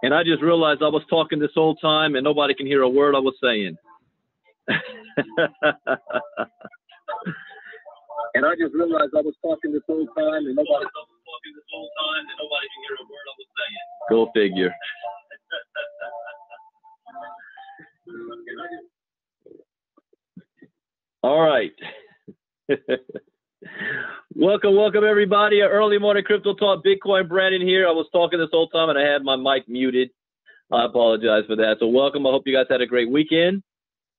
And I just realized I was talking this whole time and nobody can hear a word I was saying. And I just realized I was talking this whole time and nobody can hear a word I was saying. Go figure. All right. Welcome everybody. Early morning crypto talk. Bitcoin Brandon here. I was talking this whole time and I had my mic muted. I apologize for that. So welcome. I hope you guys had a great weekend.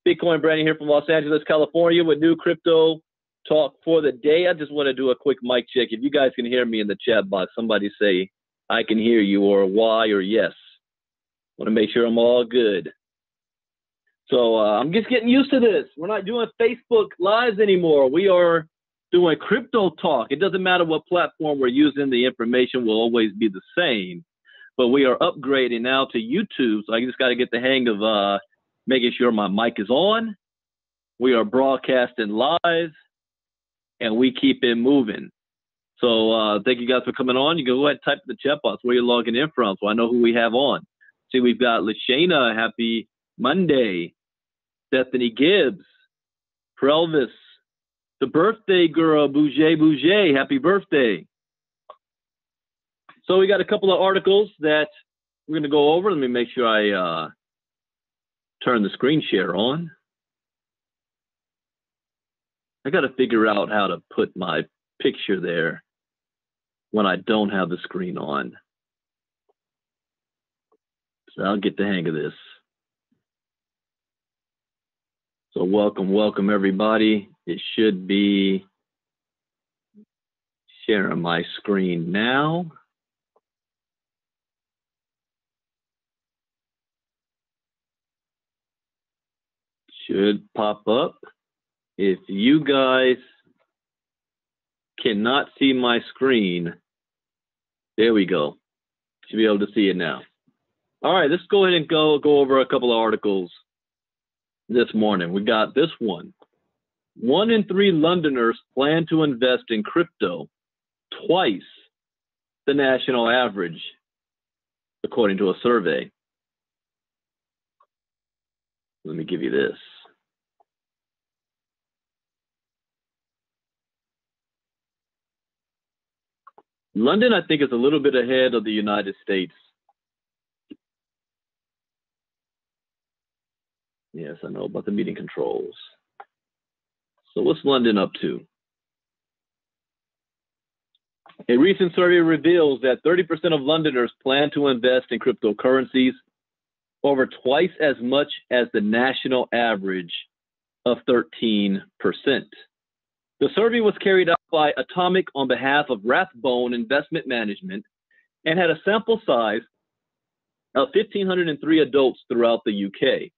Bitcoin Brandon here from Los Angeles, California with new crypto talk for the day. I just want to do a quick mic check. If you guys can hear me in the chat box, somebody say I can hear you or why or yes. Want to make sure I'm all good. So I'm just getting used to this. We're not doing Facebook Lives anymore. We are doing crypto talk. It doesn't matter what platform we're using. The information will always be the same. But we are upgrading now to YouTube. So I just got to get the hang of making sure my mic is on. We are broadcasting live. And we keep it moving. So thank you guys for coming on. You can go ahead and type in the chat box where you're logging in from so I know who we have on. See, we've got Lashana, happy Monday. Stephanie Gibbs, Prelvis, the birthday girl, Bouger, happy birthday. So we got a couple of articles that we're going to go over. Let me make sure I turn the screen share on. I got to figure out how to put my picture there when I don't have the screen on. So I'll get the hang of this. So welcome everybody. It should be sharing my screen now. Should pop up. If you guys cannot see my screen, there we go. Should be able to see it now. All right, let's go ahead and go over a couple of articles this morning. We got this one. 1 in 3 Londoners plan to invest in crypto, twice the national average, according to a survey. Let me give you this. London, I think, is a little bit ahead of the United States. Yes, I know about the meeting controls. So what's London up to? A recent survey reveals that 30% of Londoners plan to invest in cryptocurrencies, over twice as much as the national average of 13%. The survey was carried out by Atomic on behalf of Rathbone Investment Management and had a sample size of 1,503 adults throughout the UK.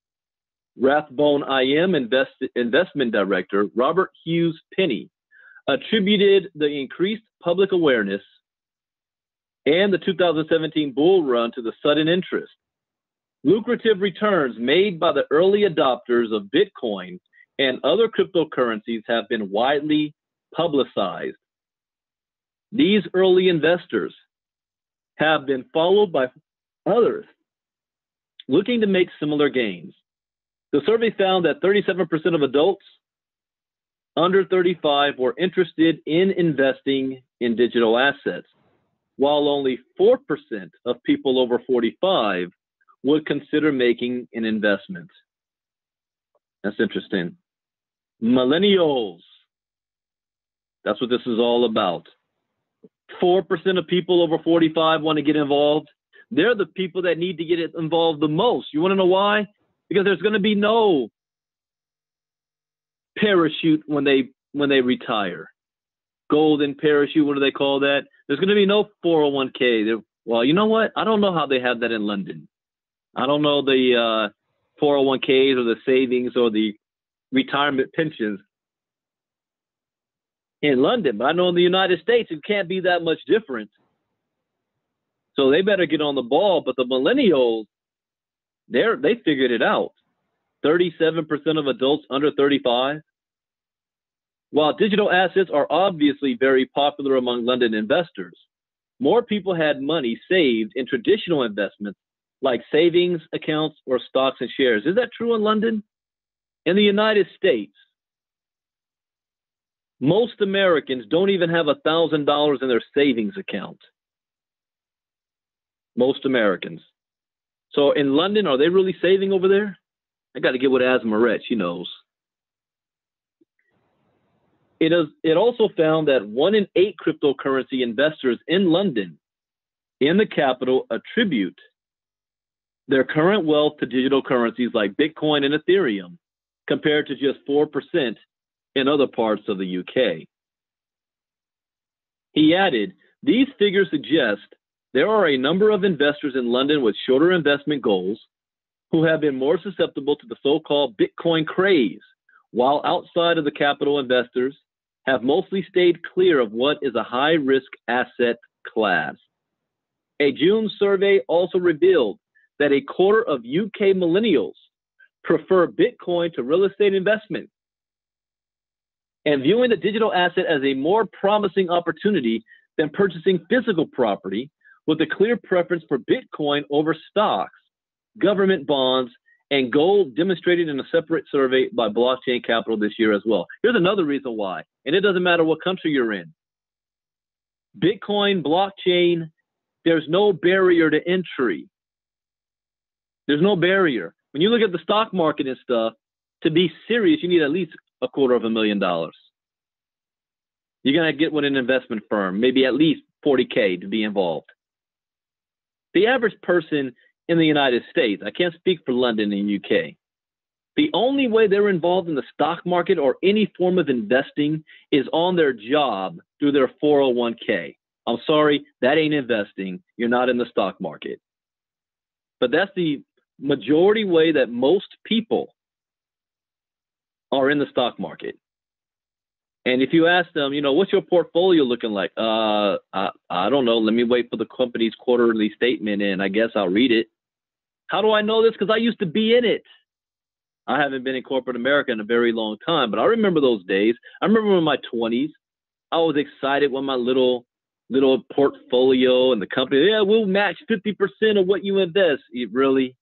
Rathbone IM Investment Director Robert Hughes Penny attributed the increased public awareness and the 2017 bull run to the sudden interest. Lucrative returns made by the early adopters of Bitcoin and other cryptocurrencies have been widely publicized. These early investors have been followed by others looking to make similar gains. The survey found that 37% of adults under 35 were interested in investing in digital assets, while only 4% of people over 45 would consider making an investment. That's interesting. Millennials. That's what this is all about. 4% of people over 45 want to get involved. They're the people that need to get involved the most. You want to know why? Because there's going to be no parachute when they retire. Golden parachute, what do they call that? There's going to be no 401k. Well, you know what? I don't know how they have that in London. I don't know the 401ks or the savings or the retirement pensions in London, but I know in the United States it can't be that much different. So they better get on the ball. But the millennials, they figured it out. 37% of adults under 35. While digital assets are obviously very popular among London investors, more people had money saved in traditional investments like savings accounts or stocks and shares. Is that true in London? In the United States, most Americans don't even have $1,000 in their savings account. Most Americans. So in London, are they really saving over there? I got to get with Asmaret. She knows. It also found that 1 in 8 cryptocurrency investors in London, in the capital, attribute their current wealth to digital currencies like Bitcoin and Ethereum, compared to just 4% in other parts of the UK. He added, these figures suggest there are a number of investors in London with shorter investment goals who have been more susceptible to the so-called Bitcoin craze, while outside of the capital investors have mostly stayed clear of what is a high-risk asset class. A June survey also revealed that a quarter of UK millennials prefer Bitcoin to real estate investment, and viewing the digital asset as a more promising opportunity than purchasing physical property, with a clear preference for Bitcoin over stocks, government bonds, and gold, demonstrated in a separate survey by Blockchain Capital this year as well. Here's another reason why, and it doesn't matter what country you're in. Bitcoin, blockchain, there's no barrier to entry. There's no barrier. When you look at the stock market and stuff, to be serious, you need at least $250,000. You're going to get with an investment firm, maybe at least $40K to be involved. The average person in the United States, I can't speak for London and UK, the only way they're involved in the stock market or any form of investing is on their job through their 401k. I'm sorry, that ain't investing. You're not in the stock market. But that's the majority way that most people are in the stock market. And if you ask them, what's your portfolio looking like? I don't know. Let me wait for the company's quarterly statement and I guess I'll read it. How do I know this? Because I used to be in it. I haven't been in corporate America in a very long time, but I remember those days. I remember in my 20s, I was excited when my little portfolio and the company, we'll match 50% of what you invest. Really?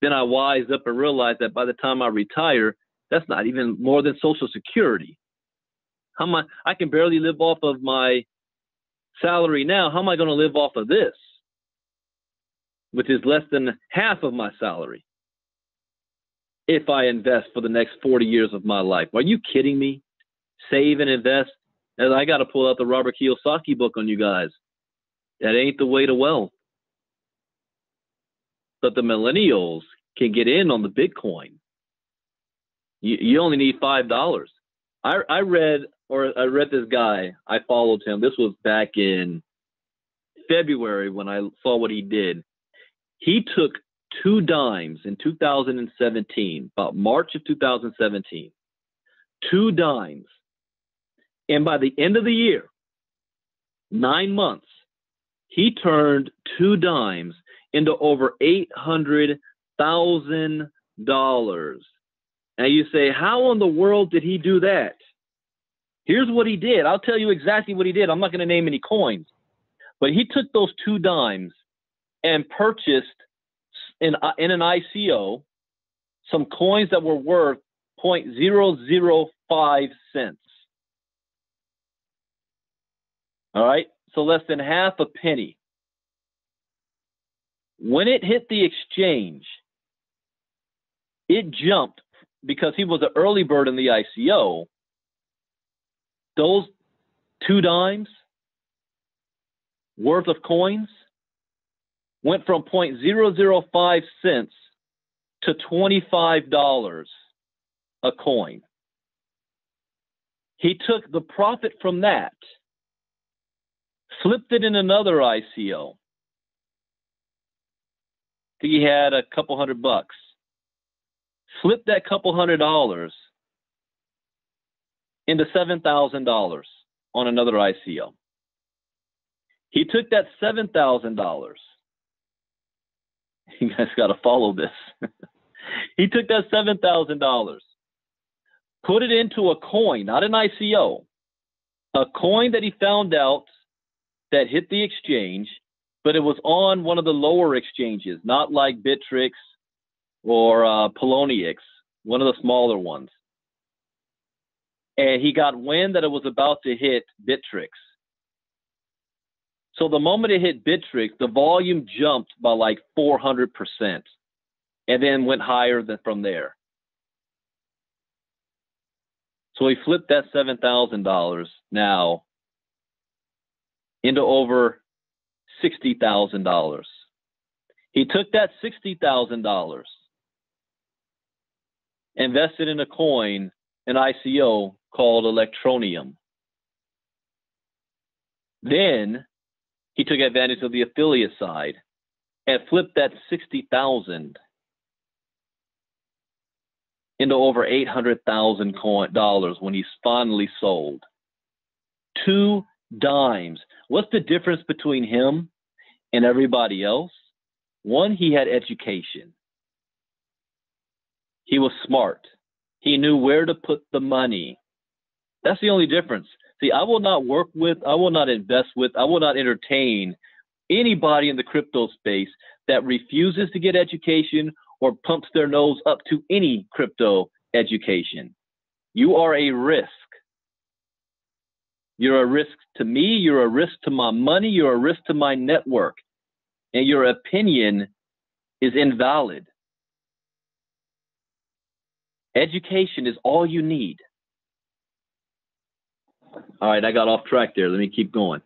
Then I wised up and realized that by the time I retire, that's not even more than Social Security. I can barely live off of my salary now. How am I going to live off of this, which is less than half of my salary, if I invest for the next 40 years of my life? Are you kidding me? Save and invest? And I got to pull out the Robert Kiyosaki book on you guys. That ain't the way to wealth. But the millennials can get in on the Bitcoin. You only need $5. I read this guy. I followed him. This was back in February when I saw what he did. He took 2 dimes in 2017, about March of 2017, 2 dimes. And by the end of the year, 9 months, he turned 2 dimes into over $800,000. Now you say, how in the world did he do that? Here's what he did. I'll tell you exactly what he did. I'm not going to name any coins, but he took those 2 dimes and purchased in an ICO some coins that were worth 0.005 cents. All right, so less than half a penny. When it hit the exchange, it jumped because he was an early bird in the ICO. Those 2 dimes worth of coins went from 0.005 cents to $25 a coin. He took the profit from that, flipped it in another ICO. I think he had a couple $100. Flipped that couple $100 into $7,000 on another ICO. He took that $7,000. You guys got to follow this. He took that $7,000, put it into a coin, not an ICO, a coin that he found out that hit the exchange, but it was on one of the lower exchanges, not like Bittrex or Poloniex, one of the smaller ones. And he got wind that it was about to hit Bittrex. So the moment it hit Bittrex, the volume jumped by like 400%, and then went higher than from there. So he flipped that $7,000 now into over $60,000. He took that $60,000, invested in a coin, an ICO called Electronium. Then he took advantage of the affiliate side and flipped that $60,000 into over $800,000 when he finally sold. 2 dimes. What's the difference between him and everybody else? One, he had education. He was smart. He knew where to put the money. That's the only difference. See, I will not work with, I will not invest with, I will not entertain anybody in the crypto space that refuses to get education or pumps their nose up to any crypto education. You are a risk. You're a risk to me, you're a risk to my money, you're a risk to my network, and your opinion is invalid. Education is all you need. All right, I got off track there. Let me keep going.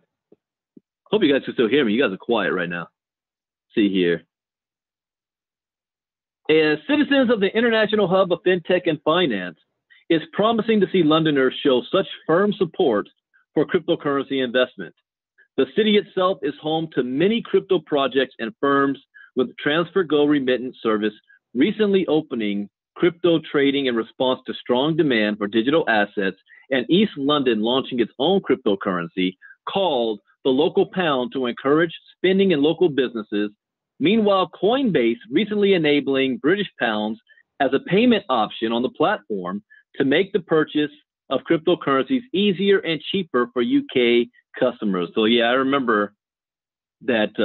Hope you guys can still hear me. You guys are quiet right now. See here. As citizens of the international hub of fintech and finance, it's promising to see Londoners show such firm support for cryptocurrency investment. The city itself is home to many crypto projects and firms, with TransferGo remittance service recently opening crypto trading in response to strong demand for digital assets, and East London launching its own cryptocurrency called the local pound to encourage spending in local businesses. Meanwhile, Coinbase recently enabling British pounds as a payment option on the platform to make the purchase of cryptocurrencies easier and cheaper for UK customers. So yeah, I remember that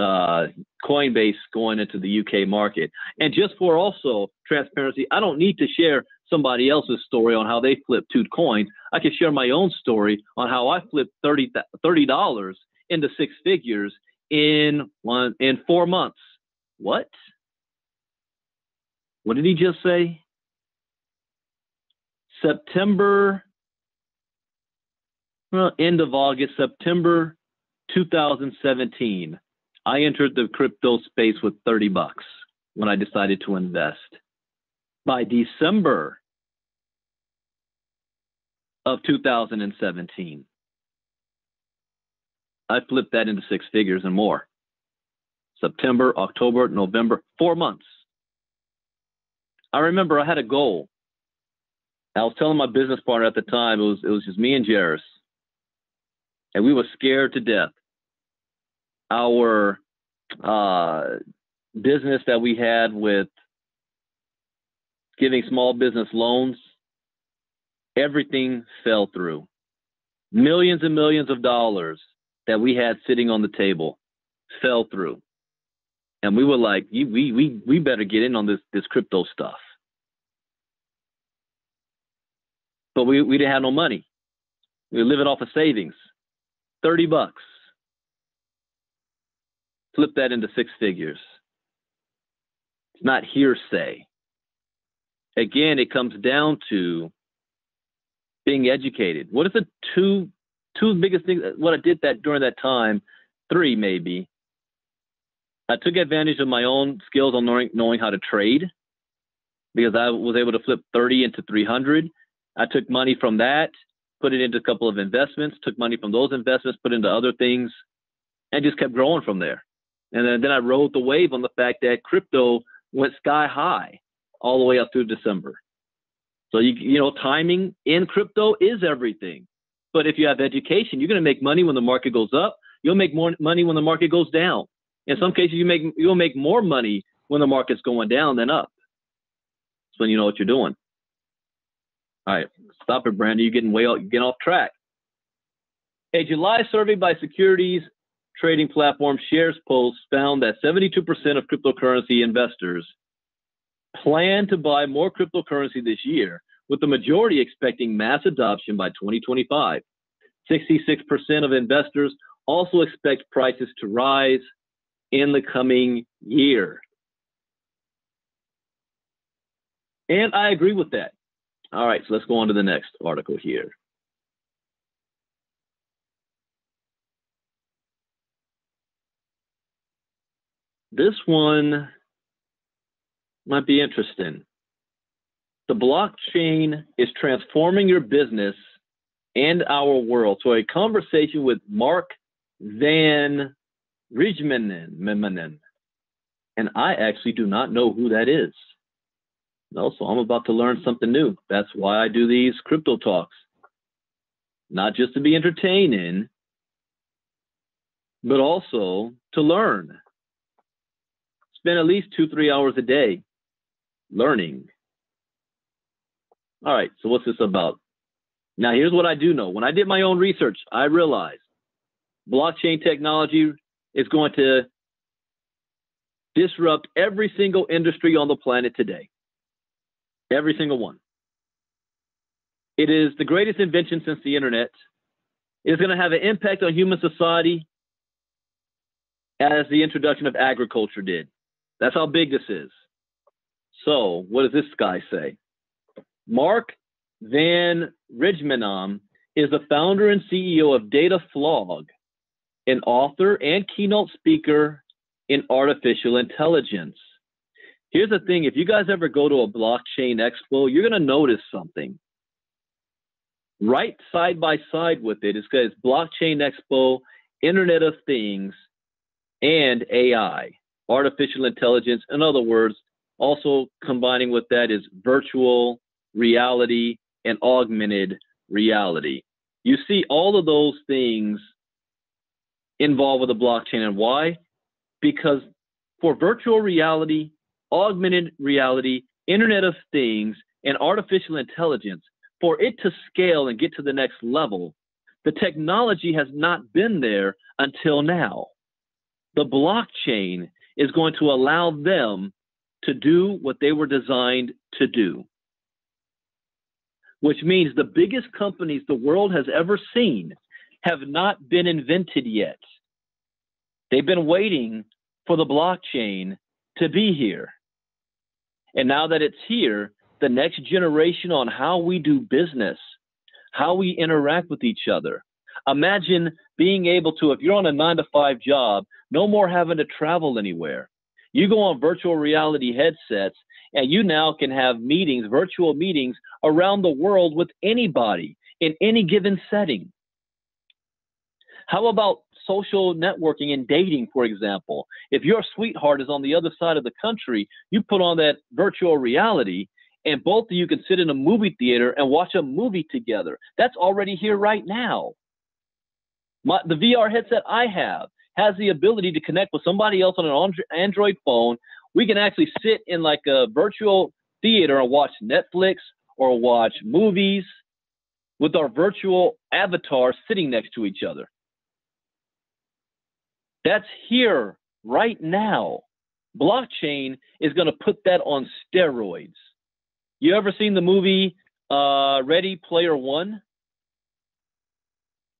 Coinbase going into the UK market. And just for also transparency, I don't need to share somebody else's story on how they flipped 2 coins. I can share my own story on how I flipped $30 into 6 figures in 4 months. What? What did he just say? September, well, end of August, September 2017, I entered the crypto space with $30 when I decided to invest. By December of 2017, I flipped that into 6 figures and more. September, October, November, 4 months. I remember I had a goal. I was telling my business partner at the time, it was just me and Jairus, and we were scared to death. Our business that we had with giving small business loans, everything fell through. Millions and millions of dollars that we had sitting on the table fell through. And we were like, we better get in on this crypto stuff. But we didn't have no money. We were living off of savings. $30. Flip that into 6 figures. It's not hearsay. Again, it comes down to being educated. What is the two biggest things? What I did that during that time, 3 maybe. I took advantage of my own skills on knowing how to trade, because I was able to flip 30 into 300. I took money from that, put it into a couple of investments, took money from those investments, put into other things, and just kept growing from there. And then I rode the wave on the fact that crypto went sky high all the way up through December. So, you know, timing in crypto is everything. But if you have education, you're going to make money when the market goes up. You'll make more money when the market goes down. In some cases, you'll make more money when the market's going down than up. That's when you know what you're doing. All right, stop it, Brandon. You're getting off track. A July survey by securities trading platform Shares Post found that 72% of cryptocurrency investors plan to buy more cryptocurrency this year, with the majority expecting mass adoption by 2025. 66% of investors also expect prices to rise in the coming year. And I agree with that. All right, so let's go on to the next article here. This one might be interesting. The blockchain is transforming your business and our world. So a conversation with Mark Van Rijmenen. And I actually do not know who that is. No, so I'm about to learn something new. That's why I do these crypto talks. Not just to be entertaining, but also to learn. Spend at least 2-3 hours a day learning. All right, so what's this about? Now, here's what I do know. When I did my own research, I realized blockchain technology is going to disrupt every single industry on the planet today. Every single one. It is the greatest invention since the internet. It is going to have an impact on human society as the introduction of agriculture did. That's how big this is. So, what does this guy say? Mark Van Rijmenen is the founder and CEO of Dataflog, an author and keynote speaker in artificial intelligence. Here's the thing. If you guys ever go to a blockchain expo, you're going to notice something. Right side by side with it is because Blockchain Expo, Internet of Things, and AI, artificial intelligence. In other words, also combining with that is virtual reality and augmented reality. You see all of those things involved with the blockchain. And why? Because for virtual reality, augmented reality, Internet of Things, and artificial intelligence, for it to scale and get to the next level, the technology has not been there until now. The blockchain is going to allow them to do what they were designed to do, which means the biggest companies the world has ever seen have not been invented yet. They've been waiting for the blockchain to be here. And now that it's here, the next generation on how we do business, how we interact with each other. Imagine being able to, if you're on a 9-to-5 job, no more having to travel anywhere. You go on virtual reality headsets and you now can have meetings, virtual meetings around the world with anybody in any given setting. How about social networking and dating, for example? If your sweetheart is on the other side of the country, you put on that virtual reality and both of you can sit in a movie theater and watch a movie together. That's already here right now. The VR headset I have has the ability to connect with somebody else on an Android phone. We can actually sit in like a virtual theater and watch Netflix or watch movies with our virtual avatars sitting next to each other. That's here right now. Blockchain is going to put that on steroids. You ever seen the movie Ready Player One?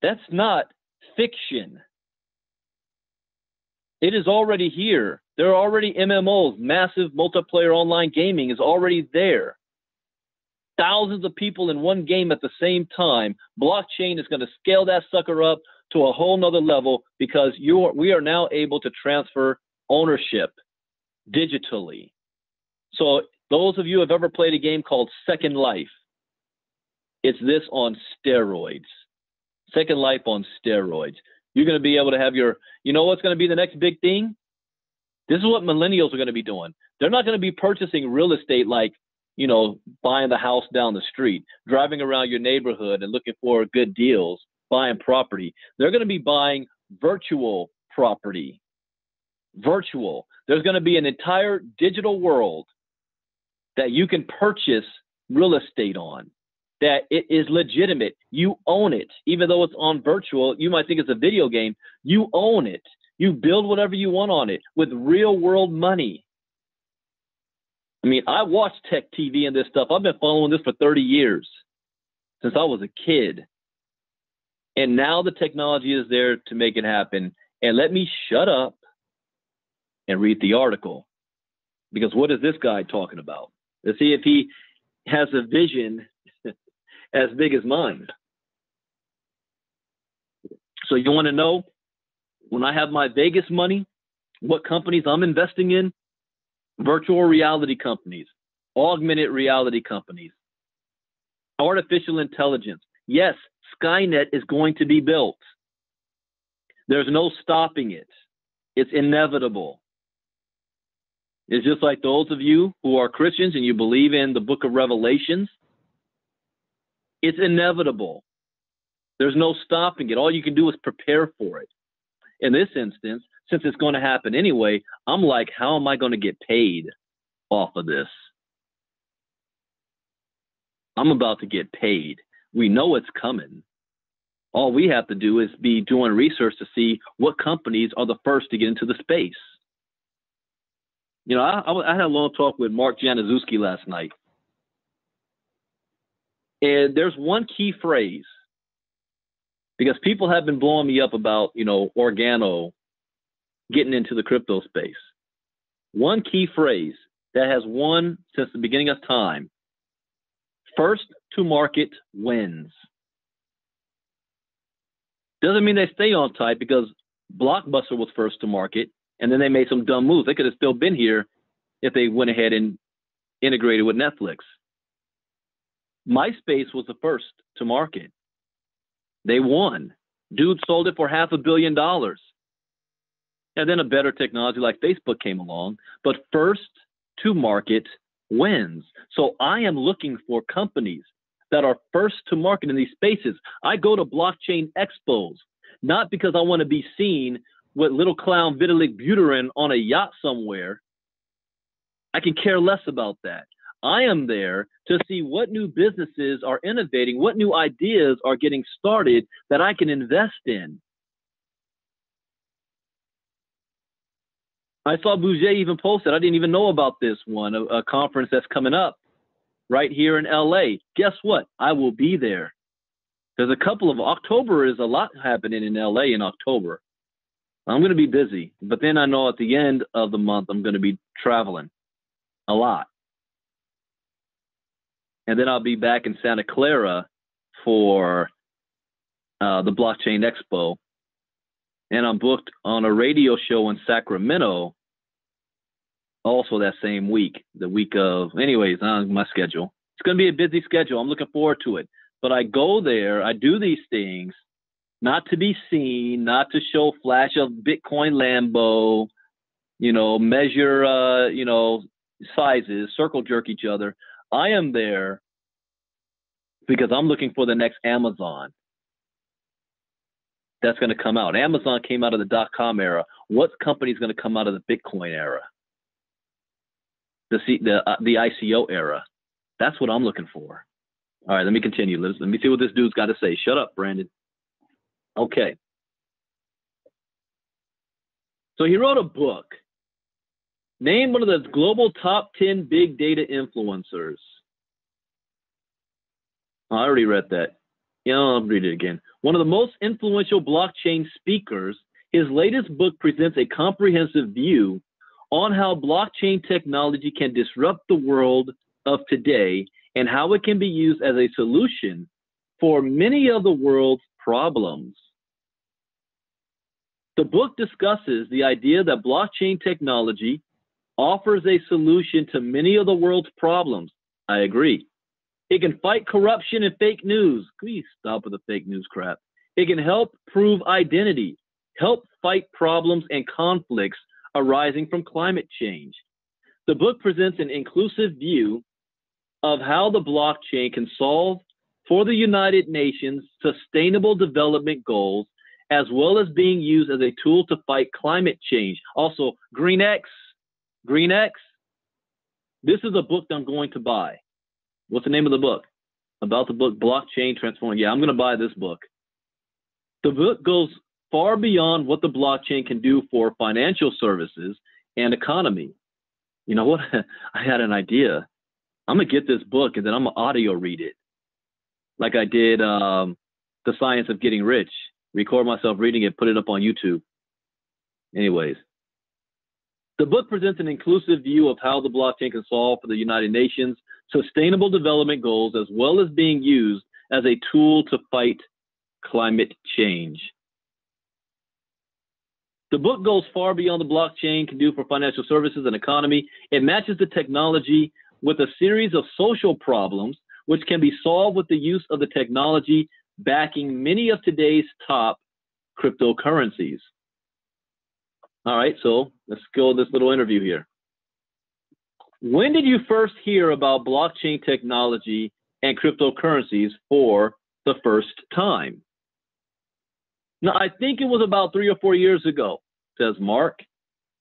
That's not fiction. It is already here. There are already MMOs, massive multiplayer online gaming is already there. Thousands of people in one game at the same time. Blockchain is going to scale that sucker up to a whole nother level because we are now able to transfer ownership digitally. So those of you who have ever played a game called Second Life, it's this on steroids. Second Life on steroids. You're going to be able to have your, you know what's going to be the next big thing? This is what millennials are going to be doing. They're not going to be purchasing real estate like, you know, buying the house down the street, driving around your neighborhood and looking for good deals, buying property. They're going to be buying virtual property. Virtual. There's going to be an entire digital world that you can purchase real estate on. that it is legitimate. You own it. Even though it's on virtual, you might think it's a video game. You own it. You build whatever you want on it with real world money. I mean, I watch tech TV and this stuff. I've been following this for 30 years, since I was a kid. And now the technology is there to make it happen. And let me shut up and read the article. Because what is this guy talking about? Let's see if he has a vision as big as mine. So you want to know, when I have my Vegas money, what companies I'm investing in? Virtual reality companies, augmented reality companies, artificial intelligence. Yes, Skynet is going to be built. There's no stopping it. It's inevitable. It's just like those of you who are Christians and you believe in the book of Revelations. It's inevitable. There's no stopping it. All you can do is prepare for it. In this instance, since it's going to happen anyway, I'm like, how am I going to get paid off of this? I'm about to get paid. We know it's coming. All we have to do is be doing research to see what companies are the first to get into the space. You know, I had a long talk with Mark Januszewski last night. And there's one key phrase, because people have been blowing me up about, you know, Organo getting into the crypto space. One key phrase that has won since the beginning of time: first to market wins. Doesn't mean they stay on tight, because Blockbuster was first to market, and then they made some dumb moves. They could have still been here if they went ahead and integrated with Netflix. MySpace was the first to market. They won. Dude sold it for $500 million. And then a better technology like Facebook came along. But first to market wins. So I am looking for companies that are first to market in these spaces. I go to blockchain expos, not because I want to be seen with little clown Vitalik Buterin on a yacht somewhere. I can care less about that. I am there to see what new businesses are innovating, what new ideas are getting started that I can invest in. I saw Bouget even posted, I didn't even know about this one, a conference that's coming up right here in LA. Guess what? I will be there. There's a couple of, October is a lot happening in LA in October. I'm going to be busy, but then I know at the end of the month, I'm going to be traveling a lot. And then I'll be back in Santa Clara for the Blockchain Expo. And I'm booked on a radio show in Sacramento also that same week, the week of, anyways, on my schedule. It's going to be a busy schedule. I'm looking forward to it. But I go there, I do these things, not to be seen, not to show flash of Bitcoin Lambo, you know, measure, you know, sizes, circle jerk each other. I am there because I'm looking for the next Amazon that's going to come out. Amazon came out of the .com era. What company is going to come out of the Bitcoin era? The ICO era. That's what I'm looking for. All right, let me continue. Let me see what this dude's got to say. Shut up, Brandon. Okay. So he wrote a book. Name one of the global top 10 big data influencers. Oh, I already read that. Yeah, I'll read it again. One of the most influential blockchain speakers, his latest book presents a comprehensive view on how blockchain technology can disrupt the world of today and how it can be used as a solution for many of the world's problems. The book discusses the idea that blockchain technology offers a solution to many of the world's problems. I agree. It can fight corruption and fake news. Please stop with the fake news crap. It can help prove identity, help fight problems and conflicts arising from climate change. The book presents an inclusive view of how the blockchain can solve for the United Nations Sustainable Development Goals, as well as being used as a tool to fight climate change. Also, Green X. This is a book I'm going to buy. What's the name of the book? about the book Blockchain Transforming. Yeah, I'm going to buy this book. The book goes far beyond what the blockchain can do for financial services and economy. You know what? I had an idea. I'm going to get this book and then I'm going to audio read it. Like I did The Science of Getting Rich. Record myself reading it, put it up on YouTube. Anyways, the book presents an inclusive view of how the blockchain can solve for the United Nations Sustainable Development Goals, as well as being used as a tool to fight climate change. The book goes far beyond the blockchain can do for financial services and economy. It matches the technology with a series of social problems, which can be solved with the use of the technology backing many of today's top cryptocurrencies. All right, so let's go this little interview here. When did you first hear about blockchain technology and cryptocurrencies for the first time? Now, I think it was about 3 or 4 years ago, says Mark.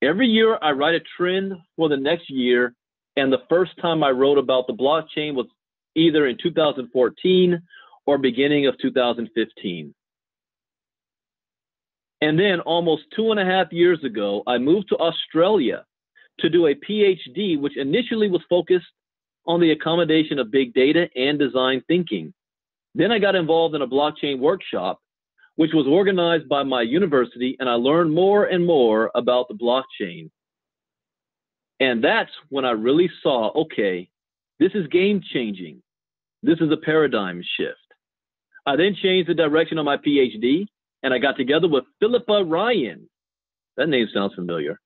Every year I write a trend for the next year, and the first time I wrote about the blockchain was either in 2014 or beginning of 2015. And then almost 2.5 years ago, I moved to Australia to do a PhD, which initially was focused on the accommodation of big data and design thinking. Then I got involved in a blockchain workshop, which was organized by my university, and I learned more and more about the blockchain. And that's when I really saw, okay, this is game changing. This is a paradigm shift. I then changed the direction of my PhD, and I got together with Philippa Ryan, that name sounds familiar,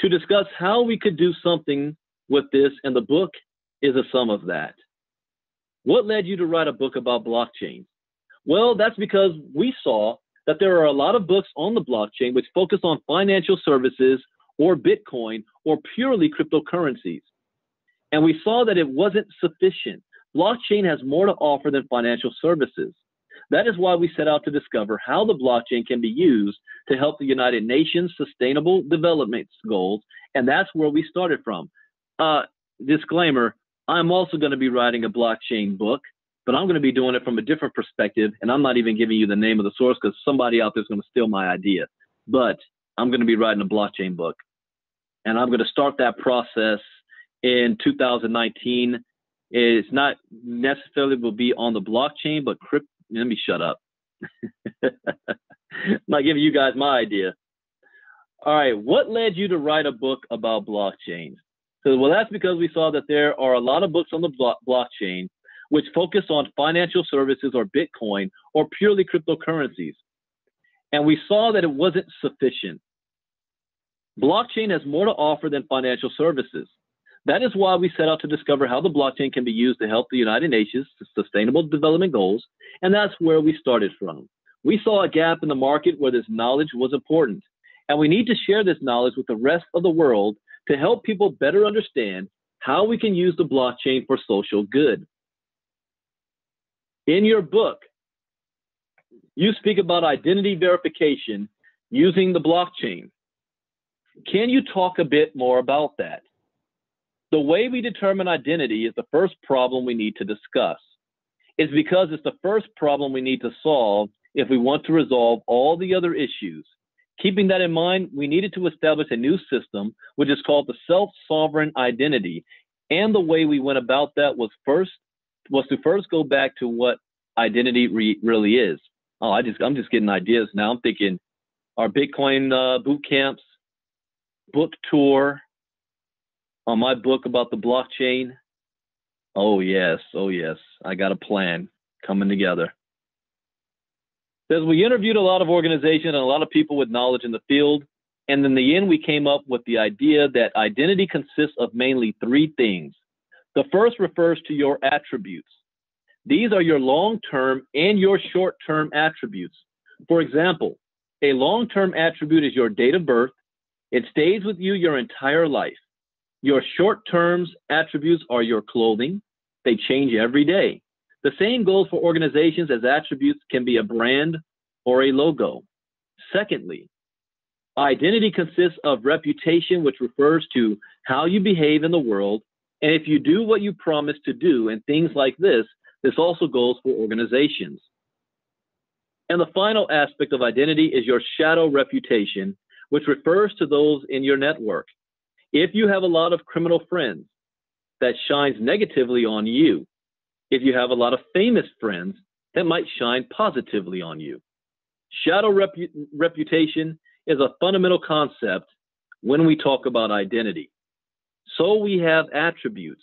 to discuss how we could do something with this, and the book is a sum of that. What led you to write a book about blockchain? Well, that's because we saw that there are a lot of books on the blockchain which focus on financial services or Bitcoin or purely cryptocurrencies. And we saw that it wasn't sufficient. Blockchain has more to offer than financial services. That is why we set out to discover how the blockchain can be used to help the United Nations Sustainable Development Goals, and that's where we started from. Disclaimer, I'm also going to be writing a blockchain book, but I'm going to be doing it from a different perspective, and I'm not even giving you the name of the source because somebody out there is going to steal my idea. But I'm going to be writing a blockchain book, and I'm going to start that process in 2019. It's not necessarily will be on the blockchain, but crypto. Let me shut up. I'm not giving you guys my idea. All right, what led you to write a book about blockchain? So, well, that's because we saw that there are a lot of books on the blockchain which focus on financial services or Bitcoin or purely cryptocurrencies. And we saw that it wasn't sufficient. Blockchain has more to offer than financial services. That is why we set out to discover how the blockchain can be used to help the United Nations Sustainable Development Goals, and that's where we started from. We saw a gap in the market where this knowledge was important, and we need to share this knowledge with the rest of the world to help people better understand how we can use the blockchain for social good. In your book, you speak about identity verification using the blockchain. Can you talk a bit more about that? The way we determine identity is the first problem we need to discuss. It's because it's the first problem we need to solve if we want to resolve all the other issues. Keeping that in mind, we needed to establish a new system, which is called the self-sovereign identity. And the way we went about that was to first go back to what identity really is. Oh, I'm just getting ideas now. I'm thinking our Bitcoin boot camps, book tour, on my book about the blockchain. Oh yes, I got a plan coming together. As we interviewed a lot of organizations and a lot of people with knowledge in the field, and in the end we came up with the idea that identity consists of mainly 3 things. The first refers to your attributes. These are your long-term and your short-term attributes. For example, a long-term attribute is your date of birth. It stays with you your entire life. Your short-term attributes are your clothing. They change every day. The same goes for organizations, as attributes can be a brand or a logo. Secondly, identity consists of reputation, which refers to how you behave in the world. And if you do what you promise to do and things like this, This also goes for organizations. And the final aspect of identity is your shadow reputation, which refers to those in your network. If you have a lot of criminal friends, that shines negatively on you. If you have a lot of famous friends, that might shine positively on you. Shadow reputation is a fundamental concept when we talk about identity. So we have attributes,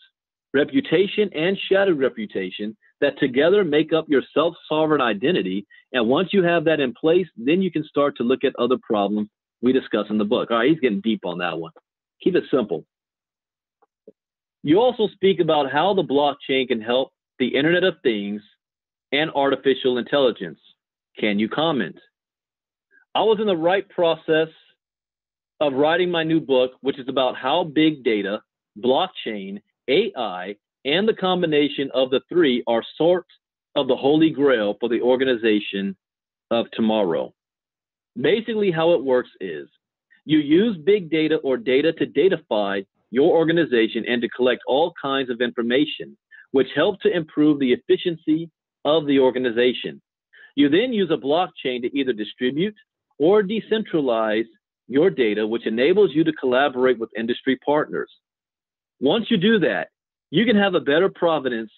reputation and shadow reputation, that together make up your self-sovereign identity. And once you have that in place, then you can start to look at other problems we discuss in the book. All right, he's getting deep on that one. Keep it simple. You also speak about how the blockchain can help the Internet of Things and artificial intelligence. Can you comment? I was in the right process of writing my new book, which is about how big data, blockchain, AI, and the combination of the three are sort of the holy grail for the organization of tomorrow. Basically, how it works is you use big data or data to datafy your organization and to collect all kinds of information, which help to improve the efficiency of the organization. You then use a blockchain to either distribute or decentralize your data, which enables you to collaborate with industry partners. Once you do that, you can have a better provenance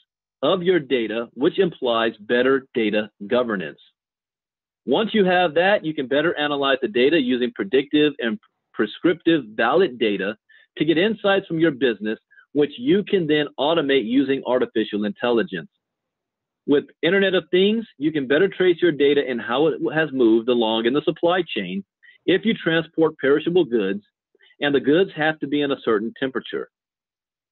of your data, which implies better data governance. Once you have that, you can better analyze the data using predictive and prescriptive valid data to get insights from your business, which you can then automate using artificial intelligence. With Internet of Things, you can better trace your data and how it has moved along in the supply chain if you transport perishable goods, and the goods have to be in a certain temperature.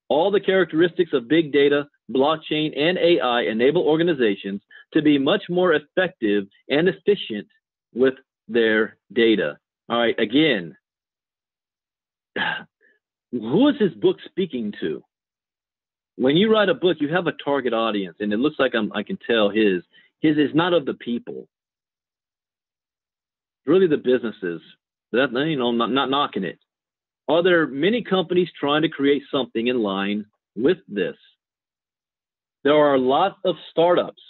All the characteristics of big data, blockchain, and AI enable organizations to be much more effective and efficient with their data. All right, again, who is this book speaking to? When you write a book, you have a target audience, and it looks like I can tell his is not of the people. Really the businesses. That, you know, not knocking it. Are there many companies trying to create something in line with this? There are lots of startups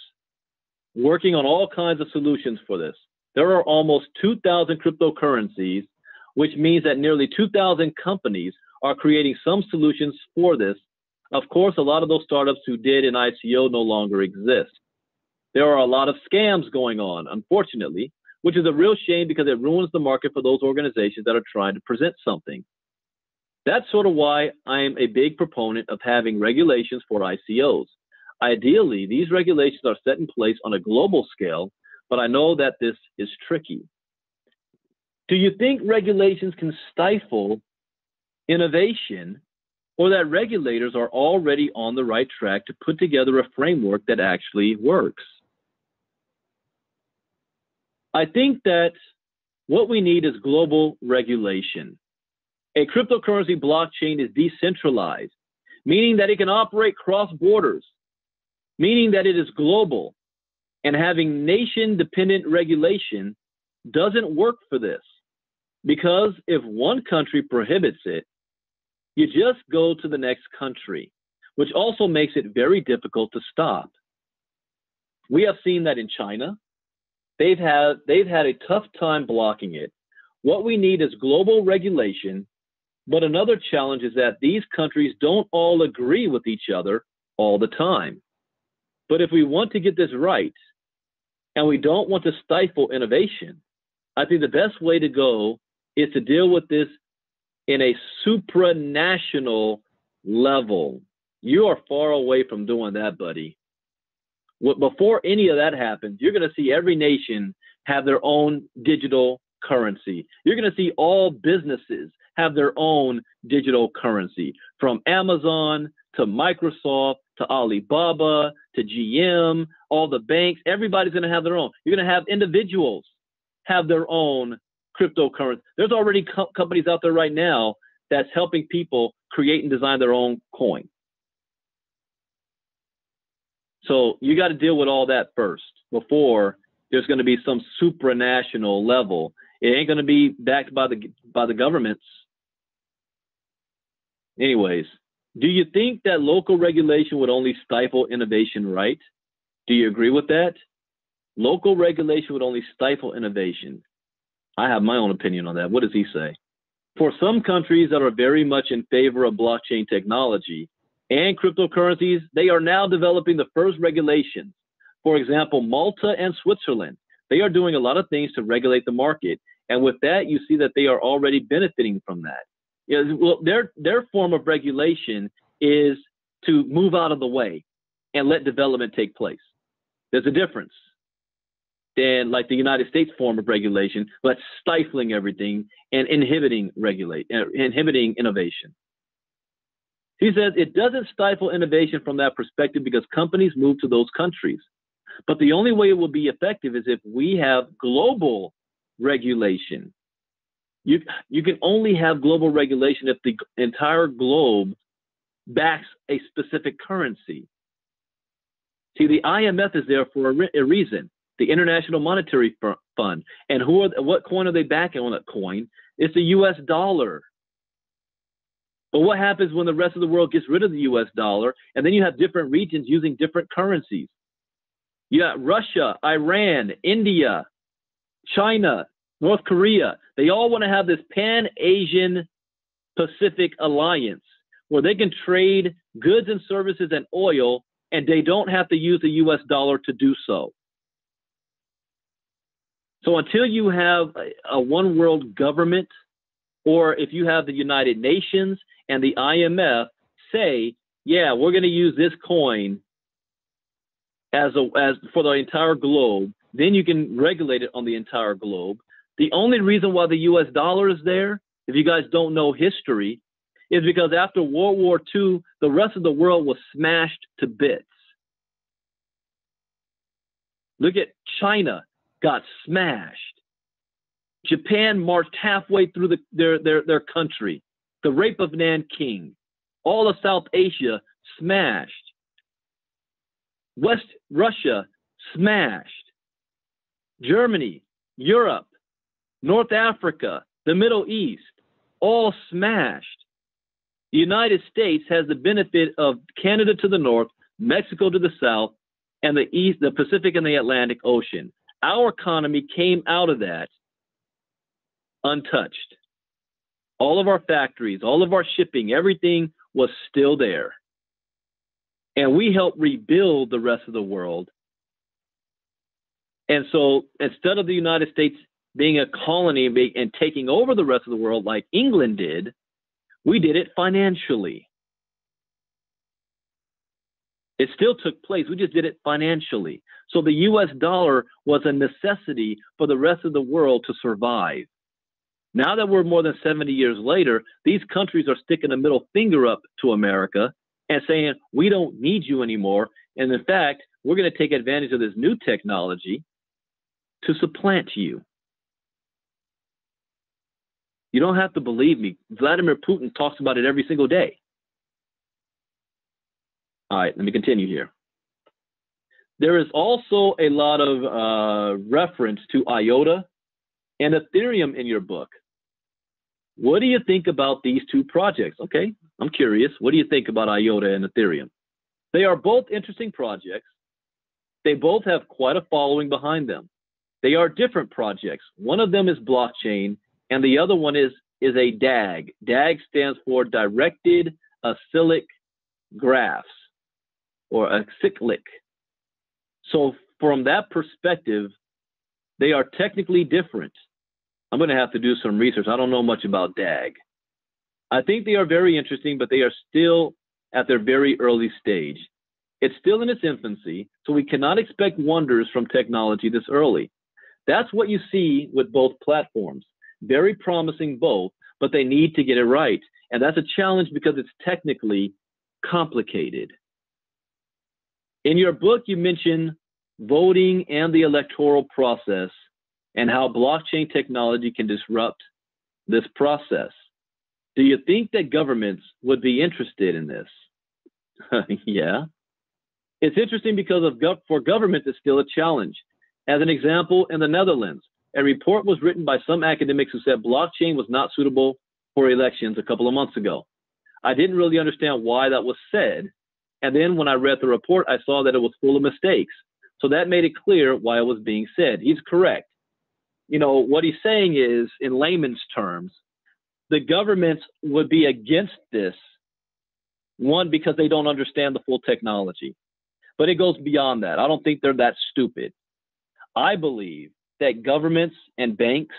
working on all kinds of solutions for this. There are almost 2,000 cryptocurrencies, which means that nearly 2,000 companies are creating some solutions for this. Of course, a lot of those startups who did an ICO no longer exist. There are a lot of scams going on, unfortunately, which is a real shame because it ruins the market for those organizations that are trying to present something. That's sort of why I am a big proponent of having regulations for ICOs. Ideally, these regulations are set in place on a global scale, but I know that this is tricky. Do you think regulations can stifle innovation, or that regulators are already on the right track to put together a framework that actually works? I think that what we need is global regulation. A cryptocurrency blockchain is decentralized, meaning that it can operate cross borders, meaning that it is global, and having nation-dependent regulation doesn't work for this, because if one country prohibits it, you just go to the next country, which also makes it very difficult to stop. We have seen that in China. They've had a tough time blocking it. What we need is global regulation, but another challenge is that these countries don't all agree with each other all the time. But if we want to get this right, and we don't want to stifle innovation, I think the best way to go is to deal with this in a supranational level. You are far away from doing that, buddy. Before any of that happens, you're going to see every nation have their own digital currency. You're going to see all businesses have their own digital currency, from Amazon to Microsoft to Alibaba to GM, all the banks. Everybody's going to have their own. You're going to have individuals have their own cryptocurrency. There's already companies out there right now that's helping people create and design their own coin. So you got to deal with all that first before there's going to be some supranational level. It ain't going to be backed by the governments. Anyways, do you think that local regulation would only stifle innovation, right? Do you agree with that? Local regulation would only stifle innovation. I have my own opinion on that. What does he say? For some countries that are very much in favor of blockchain technology and cryptocurrencies, they are now developing the first regulations. For example, Malta and Switzerland, they are doing a lot of things to regulate the market. And with that, you see that they are already benefiting from that. Well, their form of regulation is to move out of the way and let development take place. There's a difference than like the United States form of regulation, but stifling everything and inhibiting innovation. He says it doesn't stifle innovation from that perspective because companies move to those countries. But the only way it will be effective is if we have global regulation. You can only have global regulation if the entire globe backs a specific currency. See, the IMF is there for a reason. The International Monetary Fund. And what coin are they backing on that coin? It's the US dollar. But what happens when the rest of the world gets rid of the US dollar and then you have different regions using different currencies? You got Russia, Iran, India, China, North Korea. They all want to have this Pan-Asian Pacific alliance where they can trade goods and services and oil and they don't have to use the US dollar to do so. So until you have a one world government, or if you have the United Nations and the IMF say, yeah, we're going to use this coin as for the entire globe, then you can regulate it on the entire globe. The only reason why the US dollar is there, if you guys don't know history, is because after World War II, the rest of the world was smashed to bits. Look at China. Got smashed. Japan marched halfway through their country. The rape of Nanking. All of South Asia smashed. West Russia smashed. Germany, Europe, North Africa, the Middle East, all smashed. The United States has the benefit of Canada to the north, Mexico to the south, and the east, the Pacific and the Atlantic Ocean. Our economy came out of that untouched. All of our factories, all of our shipping, everything was still there. And we helped rebuild the rest of the world. And so instead of the United States being a colony and taking over the rest of the world like England did, we did it financially. It still took place. We just did it financially. So the US dollar was a necessity for the rest of the world to survive. Now that we're more than 70 years later, these countries are sticking a middle finger up to America and saying, we don't need you anymore. And in fact, we're going to take advantage of this new technology to supplant you. You don't have to believe me. Vladimir Putin talks about it every single day. All right, let me continue here. There is also a lot of reference to IOTA and Ethereum in your book. What do you think about these two projects? Okay, I'm curious. What do you think about IOTA and Ethereum? They are both interesting projects. They both have quite a following behind them. They are different projects. One of them is blockchain, and the other one is a DAG. DAG stands for Directed Acyclic Graphs, or acyclic. So from that perspective, they are technically different. I'm going to have to do some research. I don't know much about DAG. I think they are very interesting, but they are still at their very early stage. It's still in its infancy, so we cannot expect wonders from technology this early. That's what you see with both platforms. Very promising both, but they need to get it right. And that's a challenge because it's technically complicated. In your book, you mention voting and the electoral process and how blockchain technology can disrupt this process. Do you think that governments would be interested in this? Yeah. It's interesting because for government, it's still a challenge. As an example, in the Netherlands, a report was written by some academics who said blockchain was not suitable for elections a couple of months ago. I didn't really understand why that was said. And then when I read the report, I saw that it was full of mistakes. So that made it clear why it was being said. He's correct. You know, what he's saying is, in layman's terms, the governments would be against this, one, because they don't understand the full technology. But it goes beyond that. I don't think they're that stupid. I believe that governments and banks,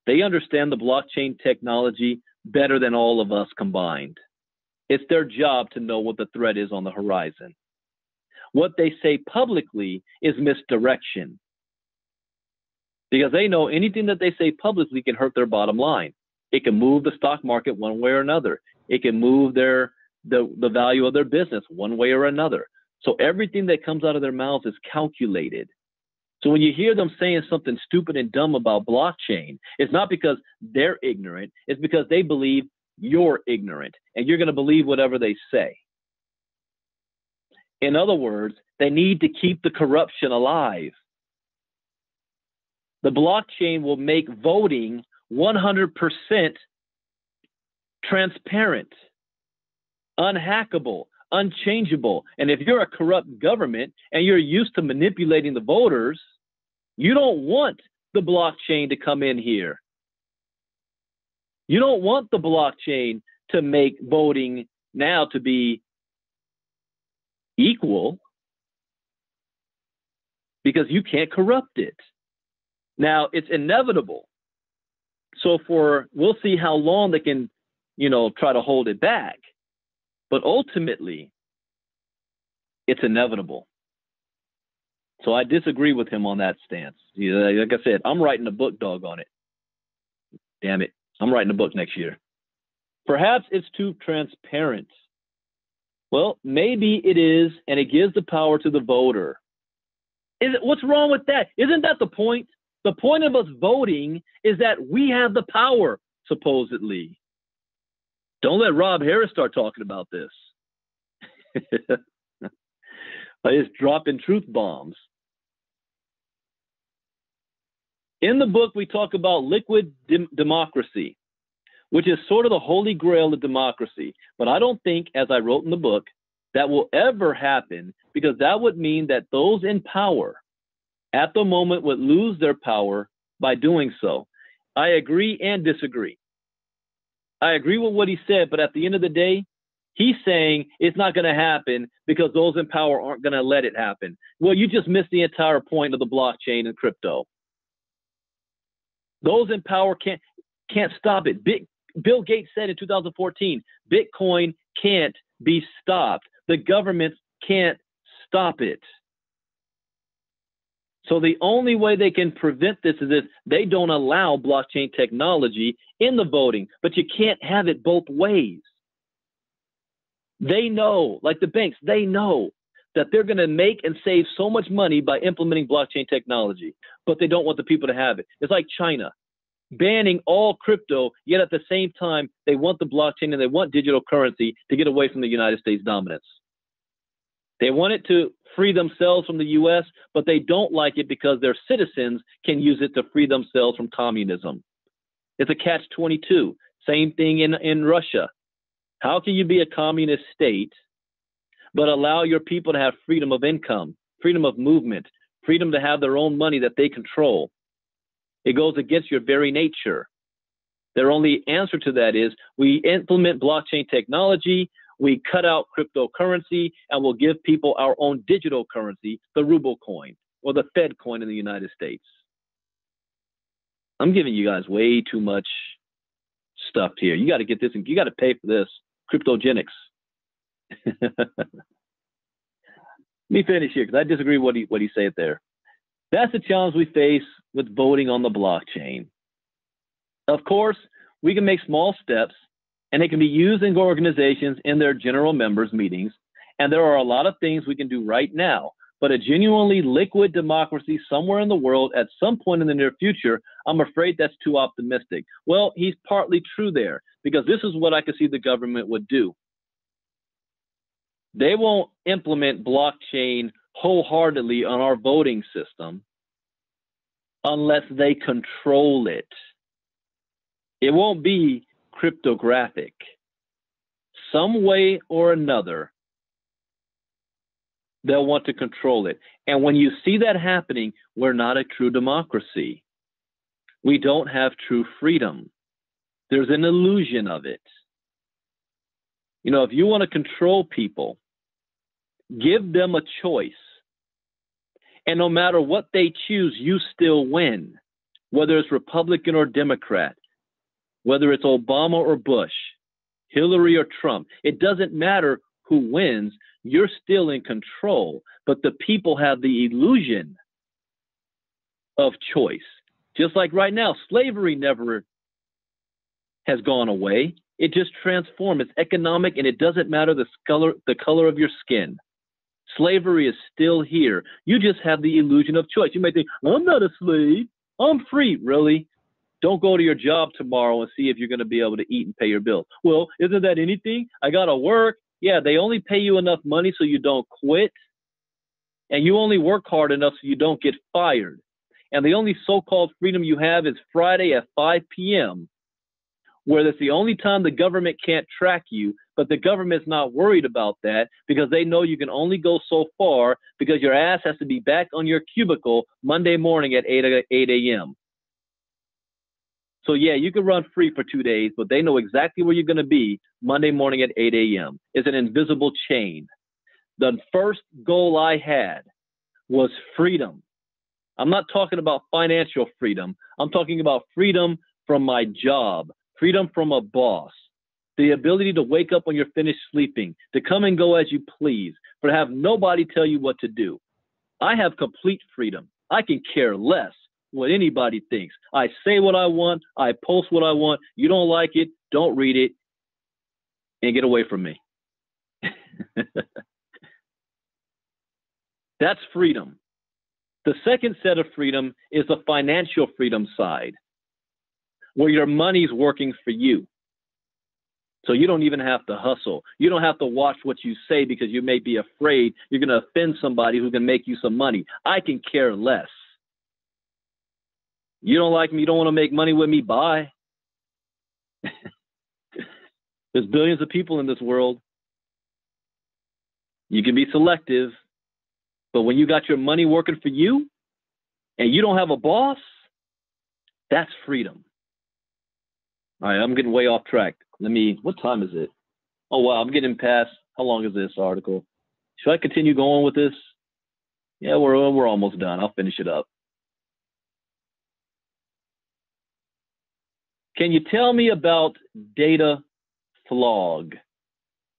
they understand the blockchain technology better than all of us combined. It's their job to know what the threat is on the horizon. What they say publicly is misdirection, because they know anything that they say publicly can hurt their bottom line. It can move the stock market one way or another. It can move the value of their business one way or another. So everything that comes out of their mouths is calculated. So when you hear them saying something stupid and dumb about blockchain, it's not because they're ignorant. It's because they believe you're ignorant, and you're going to believe whatever they say. In other words, they need to keep the corruption alive. The blockchain will make voting 100% transparent, unhackable, unchangeable. And if you're a corrupt government and you're used to manipulating the voters, you don't want the blockchain to come in here. You don't want the blockchain to make voting now to be equal, because you can't corrupt it. Now, it's inevitable. So we'll see how long they can, try to hold it back. But ultimately, it's inevitable. So I disagree with him on that stance. Like I said, I'm writing a book, dog, on it. Damn it. I'm writing a book next year. Perhaps it's too transparent. Well, maybe it is, and it gives the power to the voter. What's wrong with that? Isn't that the point? The point of us voting is that we have the power, supposedly. Don't let Rob Harris start talking about this. I just dropping truth bombs. In the book, we talk about liquid democracy, which is sort of the holy grail of democracy. But I don't think, as I wrote in the book, that will ever happen, because that would mean that those in power at the moment would lose their power by doing so. I agree and disagree. I agree with what he said, but at the end of the day, he's saying it's not going to happen because those in power aren't going to let it happen. Well, you just missed the entire point of the blockchain and crypto. Those in power can't stop it. Bill Gates said in 2014, Bitcoin can't be stopped. The government can't stop it. So the only way they can prevent this is if they don't allow blockchain technology in the voting. But you can't have it both ways. They know, like the banks, they know that they're going to make and save so much money by implementing blockchain technology, but they don't want the people to have it. It's like China banning all crypto, yet at the same time, they want the blockchain and they want digital currency to get away from the United States dominance. They want it to free themselves from the U.S., but they don't like it because their citizens can use it to free themselves from communism. It's a catch-22. Same thing in Russia. How can you be a communist state but allow your people to have freedom of income, freedom of movement, freedom to have their own money that they control? It goes against your very nature. Their only answer to that is we implement blockchain technology, we cut out cryptocurrency, and we'll give people our own digital currency, the ruble coin or the Fed coin in the United States. I'm giving you guys way too much stuff here. You got to get this, and you got to pay for this. Cryptogenics. Let me finish here because I disagree with what he said there. That's the challenge we face with voting on the blockchain. Of course, we can make small steps, and they can be used in organizations in their general members meetings. And there are a lot of things we can do right now. But a genuinely liquid democracy somewhere in the world at some point in the near future, I'm afraid that's too optimistic. Well, he's partly true there, because this is what I could see the government would do. They won't implement blockchain wholeheartedly on our voting system unless they control it. It won't be cryptographic. Some way or another, They'll want to control it. And when you see that happening, we're not a true democracy. We don't have true freedom. There's an illusion of it. You know, if you want to control people, give them a choice. And no matter what they choose, you still win. Whether it's Republican or Democrat, whether it's Obama or Bush, Hillary or Trump, it doesn't matter who wins. You're still in control. But the people have the illusion of choice. Just like right now, slavery never has gone away. It just transformed. It's economic, and it doesn't matter the color of your skin. Slavery is still here. You just have the illusion of choice. You may think, I'm not a slave. I'm free. Really? Don't go to your job tomorrow and see if you're going to be able to eat and pay your bills. Well, isn't that anything? I got to work. Yeah, they only pay you enough money so you don't quit. And you only work hard enough so you don't get fired. And the only so-called freedom you have is Friday at 5 p.m., where that's the only time the government can't track you, but the government's not worried about that because they know you can only go so far because your ass has to be back on your cubicle Monday morning at 8 a.m. So yeah, you can run free for 2 days, but they know exactly where you're going to be Monday morning at 8 a.m. It's an invisible chain. The first goal I had was freedom. I'm not talking about financial freedom. I'm talking about freedom from my job, freedom from a boss, the ability to wake up when you're finished sleeping, to come and go as you please, but have nobody tell you what to do. I have complete freedom. I can care less what anybody thinks. I say what I want. I post what I want. You don't like it, don't read it, and get away from me. That's freedom. The second set of freedom is the financial freedom side, where your money's working for you. So you don't even have to hustle. You don't have to watch what you say because you may be afraid you're going to offend somebody who's going to make you some money. I can care less. You don't like me, you don't want to make money with me, bye. There's billions of people in this world. You can be selective, but when you got your money working for you and you don't have a boss, that's freedom. All right, I'm getting way off track. What time is it? Oh, wow, I'm getting past, how long is this article? Should I continue going with this? Yeah, we're almost done. I'll finish it up. Can you tell me about Data Flog?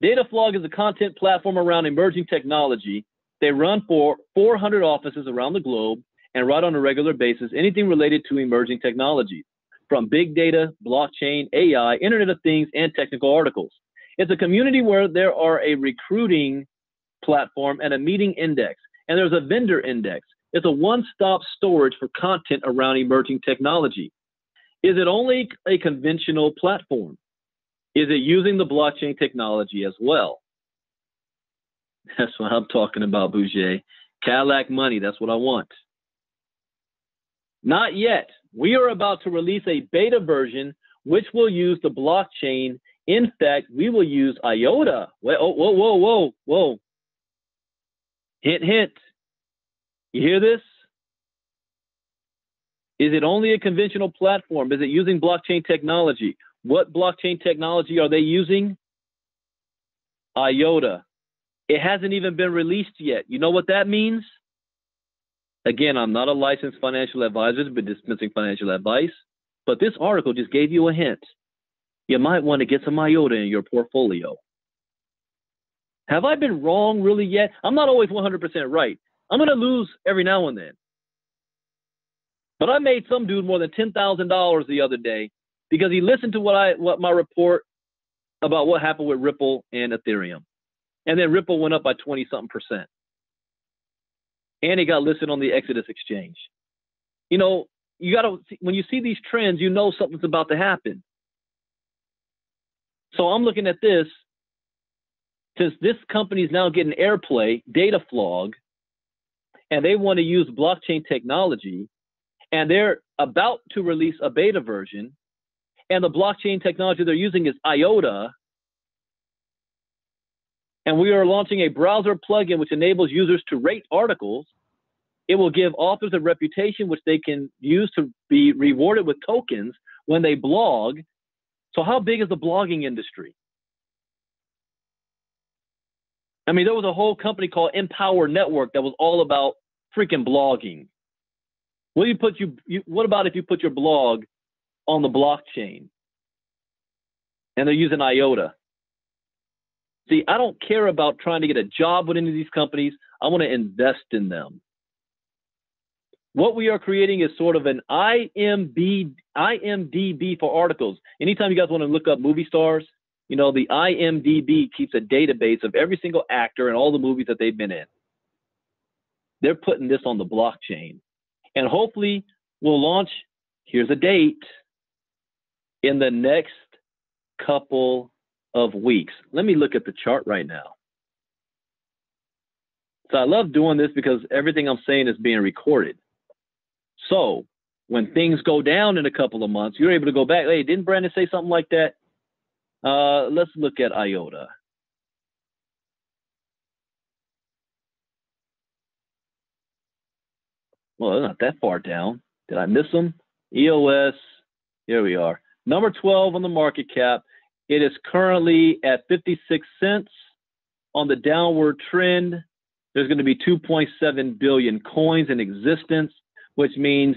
Data Flog is a content platform around emerging technology. They run for 400 offices around the globe and write on a regular basis anything related to emerging technologies, from big data, blockchain, AI, Internet of Things, and technical articles. It's a community where there are a recruiting platform and a meeting index, and there's a vendor index. It's a one-stop storage for content around emerging technology. Is it only a conventional platform? Is it using the blockchain technology as well? That's what I'm talking about, Bouger. Cadillac money, that's what I want. Not yet. We are about to release a beta version which will use the blockchain. In fact, we will use IOTA. Whoa. Hint, hint. You hear this? Is it only a conventional platform? Is it using blockchain technology? What blockchain technology are they using? IOTA. It hasn't even been released yet. You know what that means? Again, I'm not a licensed financial advisor, but dispensing financial advice. But this article just gave you a hint. You might want to get some IOTA in your portfolio. Have I been wrong really yet? I'm not always 100% right. I'm going to lose every now and then. But I made some dude more than $10,000 the other day because he listened to what my report about what happened with Ripple and Ethereum. And then Ripple went up by 20-something%. And it got listed on the Exodus exchange. You know, when you see these trends, you know something's about to happen. So I'm looking at this, since this company is now getting airplay, Data Flog, and they want to use blockchain technology, and they're about to release a beta version, and the blockchain technology they're using is IOTA, And we are launching a browser plugin which enables users to rate articles. It will give authors a reputation which they can use to be rewarded with tokens when they blog. So how big is the blogging industry? I mean, there was a whole company called Empower Network that was all about freaking blogging. What about if you put your blog on the blockchain and they're using IOTA? See, I don't care about trying to get a job with any of these companies. I want to invest in them. What we are creating is sort of an IMDb for articles. Anytime you guys want to look up movie stars, you know, the IMDb keeps a database of every single actor and all the movies that they've been in. They're putting this on the blockchain. And hopefully we'll launch, here's a date, in the next couple of weeks. Let me look at the chart right now. So I love doing this because everything I'm saying is being recorded. So when things go down in a couple of months, you're able to go back. Hey, didn't Brandon say something like that? Let's look at IOTA. Well, they're not that far down. Did I miss them? EOS, here we are. Number 12 on the market cap. It is currently at 56 cents on the downward trend. There's going to be 2.7 billion coins in existence, which means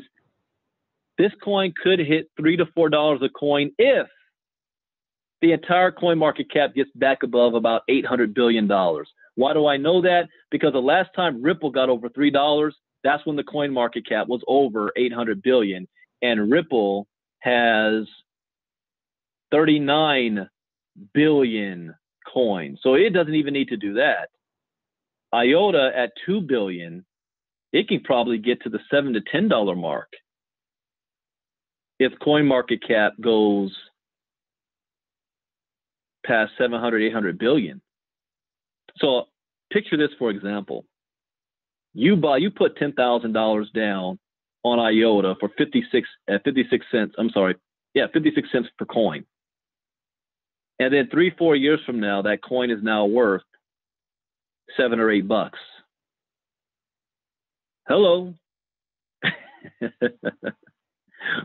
this coin could hit $3 to $4 a coin if the entire coin market cap gets back above about $800 billion. Why do I know that? Because the last time Ripple got over $3, that's when the coin market cap was over 800 billion, and Ripple has 39 billion coins. So it doesn't even need to do that. IOTA at 2 billion, it can probably get to the $7 to $10 mark if coin market cap goes past 700, 800 billion. So picture this, for example. You put $10,000 down on IOTA for 56 cents. I'm sorry. Yeah, 56 cents per coin. And then 3-4 years from now, that coin is now worth $7 or $8. Hello.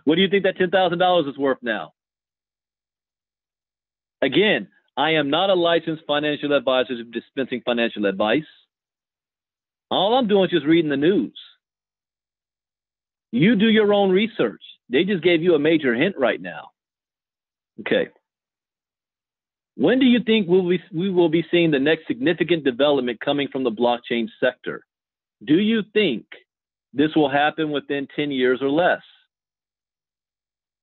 What do you think that $10,000 is worth now? Again, I am not a licensed financial advisor dispensing financial advice. All I'm doing is just reading the news. You do your own research. They just gave you a major hint right now. Okay. When do you think we will be seeing the next significant development coming from the blockchain sector? Do you think this will happen within 10 years or less?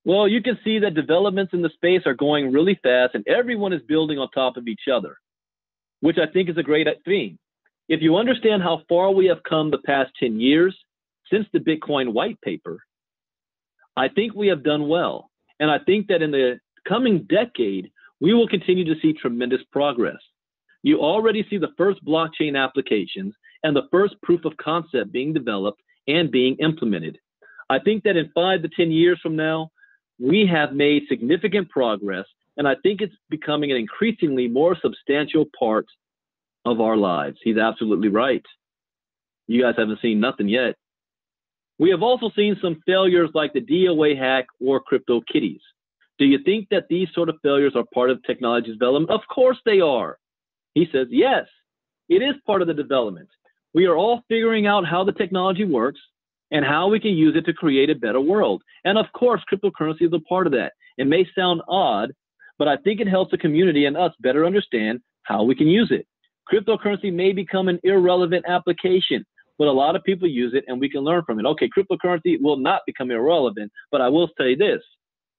Well, you can see that developments in the space are going really fast and everyone is building on top of each other, which I think is a great thing. If you understand how far we have come the past 10 years since the Bitcoin white paper, I think we have done well. And I think that in the coming decade, we will continue to see tremendous progress. You already see the first blockchain applications and the first proof of concept being developed and being implemented. I think that in 5 to 10 years from now, we have made significant progress, and I think it's becoming an increasingly more substantial part of our lives. He's absolutely right. You guys haven't seen nothing yet. We have also seen some failures like the DOA hack or CryptoKitties. Do you think that these sort of failures are part of technology development? Of course they are. He says, yes, it is part of the development. We are all figuring out how the technology works and how we can use it to create a better world. And of course, cryptocurrency is a part of that. It may sound odd, but I think it helps the community and us better understand how we can use it. Cryptocurrency may become an irrelevant application, but a lot of people use it and we can learn from it. Okay, cryptocurrency will not become irrelevant, but I will say this.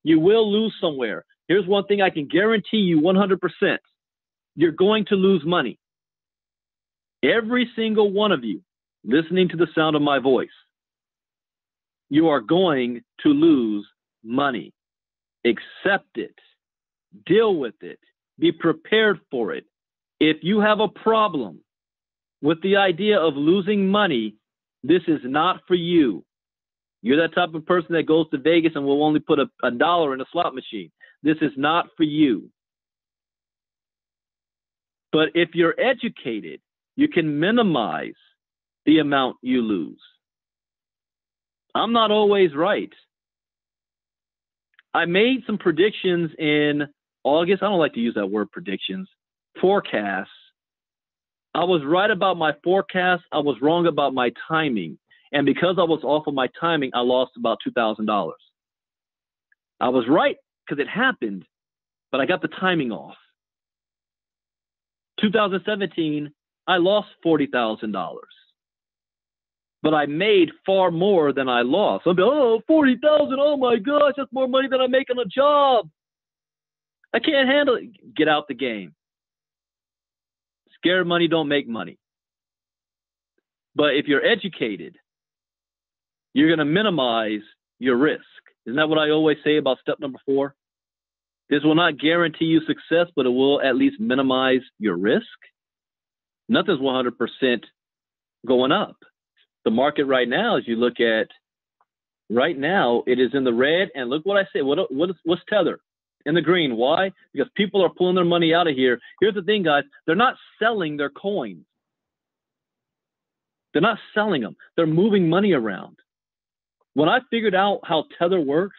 You will lose somewhere. Here's one thing I can guarantee you 100%. You're going to lose money. Every single one of you listening to the sound of my voice, you are going to lose money. Accept it. Deal with it. Be prepared for it. If you have a problem with the idea of losing money, this is not for you. You're that type of person that goes to Vegas and will only put a dollar in a slot machine. This is not for you. But if you're educated, you can minimize the amount you lose. I'm not always right. I made some predictions in August. I don't like to use that word predictions. Forecasts. I was right about my forecast. I was wrong about my timing. And because I was off of my timing, I lost about $2,000. I was right because it happened, but I got the timing off. 2017, I lost $40,000. But I made far more than I lost. I'll be, oh, 40,000, oh my gosh, that's more money than I make on a job. I can't handle it. Get out the game. Scared money don't make money. But if you're educated, you're going to minimize your risk. Isn't that what I always say about step number 4? This will not guarantee you success, but it will at least minimize your risk. Nothing's 100% going up. The market right now, as you look at right now, it is in the red. And look what I say. What's Tether? In the green. Why? Because people are pulling their money out of here. Here's the thing, guys. They're not selling their coins. They're not selling them. They're moving money around. When I figured out how Tether works,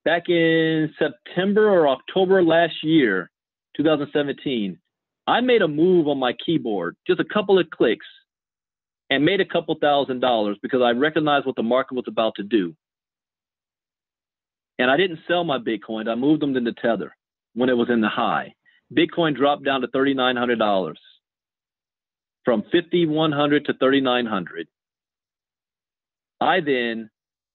back in September or October last year, 2017, I made a move on my keyboard, just a couple of clicks, and made a couple $1,000 because I recognized what the market was about to do. And I didn't sell my Bitcoin. I moved them into Tether when it was in the high. Bitcoin dropped down to $3,900, from $5,100 to $3,900. I then,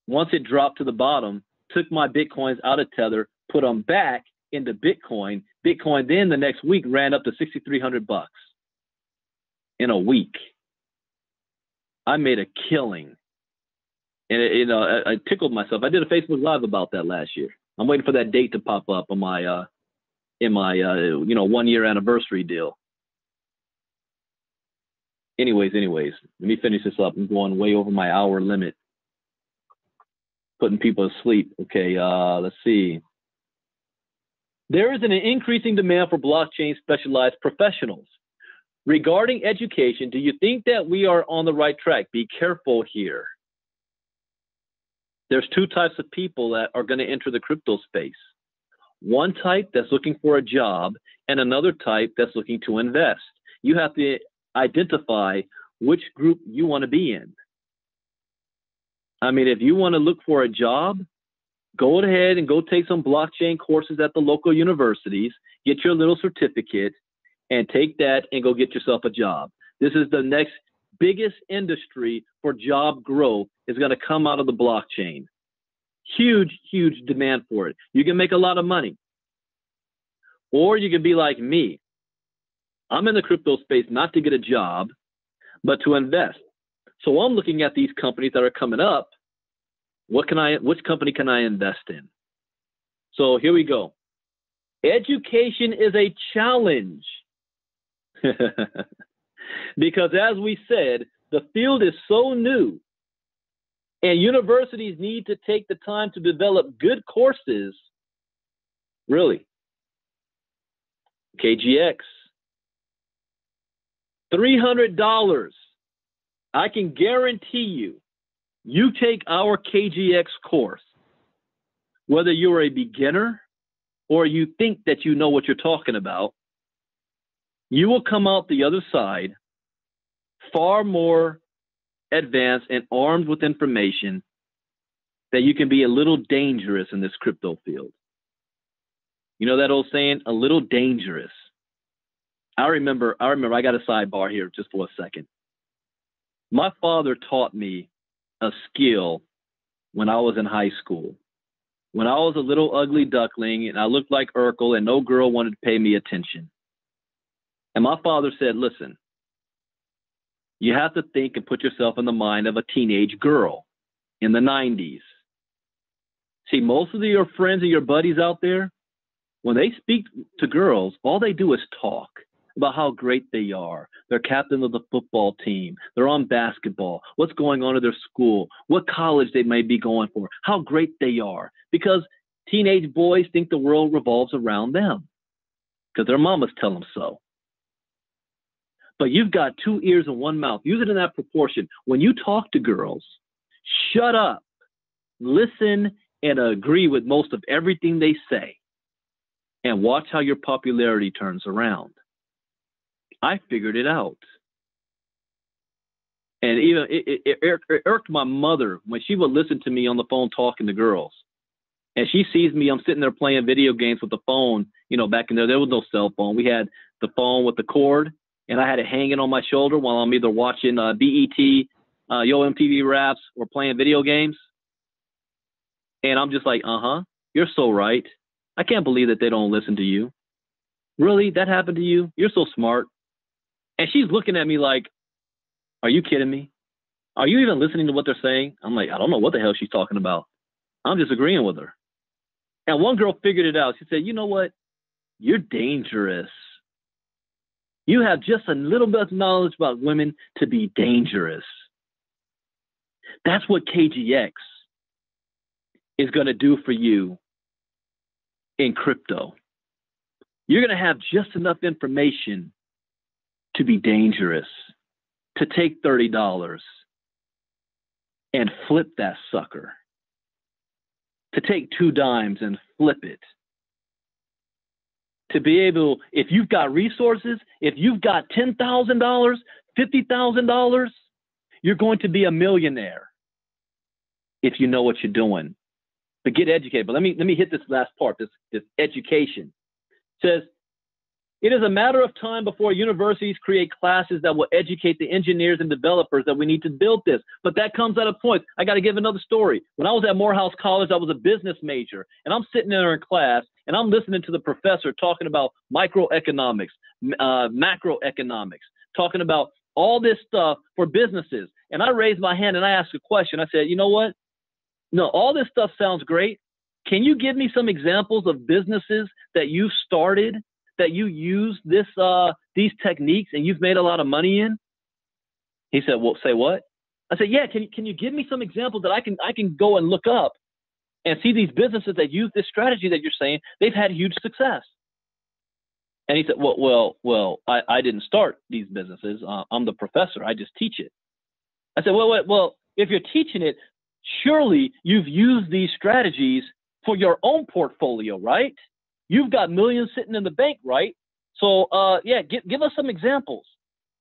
once it dropped to the bottom, took my Bitcoins out of Tether, put them back into Bitcoin. Bitcoin then the next week ran up to $6,300 in a week. I made a killing. And I tickled myself. I did a Facebook Live about that last year. I'm waiting for that date to pop up on my in my 1 year anniversary deal. Anyways, let me finish this up. I'm going way over my hour limit. Putting people to sleep. Okay, let's see. There is an increasing demand for blockchain specialized professionals. Regarding education, do you think that we are on the right track? Be careful here. There's 2 types of people that are going to enter the crypto space. One type that's looking for a job and another type that's looking to invest. You have to identify which group you want to be in. I mean, if you want to look for a job, go ahead and go take some blockchain courses at the local universities, get your little certificate, and take that and go get yourself a job. This is the next biggest industry for job growth is going to come out of the blockchain. Huge, huge demand for it. You can make a lot of money. Or you can be like me. I'm in the crypto space not to get a job, but to invest. So I'm looking at these companies that are coming up. Which company can I invest in? So here we go. Education is a challenge. Because as we said, the field is so new and universities need to take the time to develop good courses. Really. KGX. $300. I can guarantee you take our KGX course, whether you're a beginner or you think that you know what you're talking about, you will come out the other side far more advanced and armed with information that you can be a little dangerous in this crypto field. You know that old saying, a little dangerous. I remember I got a sidebar here just for a second. My father taught me a skill when I was in high school. When I was a little ugly duckling and I looked like Urkel and no girl wanted to pay me attention. And my father said, listen, you have to think and put yourself in the mind of a teenage girl in the 90s. See, most of your friends and your buddies out there, when they speak to girls, all they do is talk about how great they are. They're captain of the football team. They're on basketball. What's going on at their school? What college they may be going for. How great they are. Because teenage boys think the world revolves around them. Because their mamas tell them so. but you've got two ears and one mouth. Use it in that proportion. When you talk to girls, shut up, listen, and agree with most of everything they say, and watch how your popularity turns around. I figured it out. And even it irked my mother when she would listen to me on the phone talking to girls. And she sees me, I'm sitting there playing video games with the phone. You know, back in there was no cell phone. We had the phone with the cord, and I had it hanging on my shoulder while I'm either watching BET, Yo MTV Raps, or playing video games. And I'm just like, you're so right. I can't believe that they don't listen to you. Really? That happened to you? You're so smart. And she's looking at me like, are you kidding me? Are you even listening to what they're saying? I'm like, I don't know what the hell she's talking about. I'm just agreeing with her. And one girl figured it out. She said, you know what? You're dangerous. You have just a little bit of knowledge about women to be dangerous. That's what KGX is going to do for you in crypto. You're going to have just enough information to be dangerous, to take $30 and flip that sucker, to take 2 dimes and flip it, to be able, if you've got resources, if you've got $10,000, $50,000, you're going to be a millionaire if you know what you're doing. But get educated. But let me hit this last part, this education. It says, it is a matter of time before universities create classes that will educate the engineers and developers that we need to build this. But that comes at a point. I got to give another story. When I was at Morehouse College, I was a business major, and I'm sitting there in class, and I'm listening to the professor talking about microeconomics, macroeconomics, talking about all this stuff for businesses. And I raised my hand and I asked a question. I said, you know what? No, all this stuff sounds great. Can you give me some examples of businesses that you've started, that you use these techniques and you've made a lot of money in? He said, well, say what? I said, yeah, can you give me some examples that I can go and look up and see these businesses that use this strategy that you're saying, they've had huge success. And he said, well, I didn't start these businesses. I'm the professor. I just teach it. I said, well, if you're teaching it, surely you've used these strategies for your own portfolio, right? You've got millions sitting in the bank, right? So, give us some examples.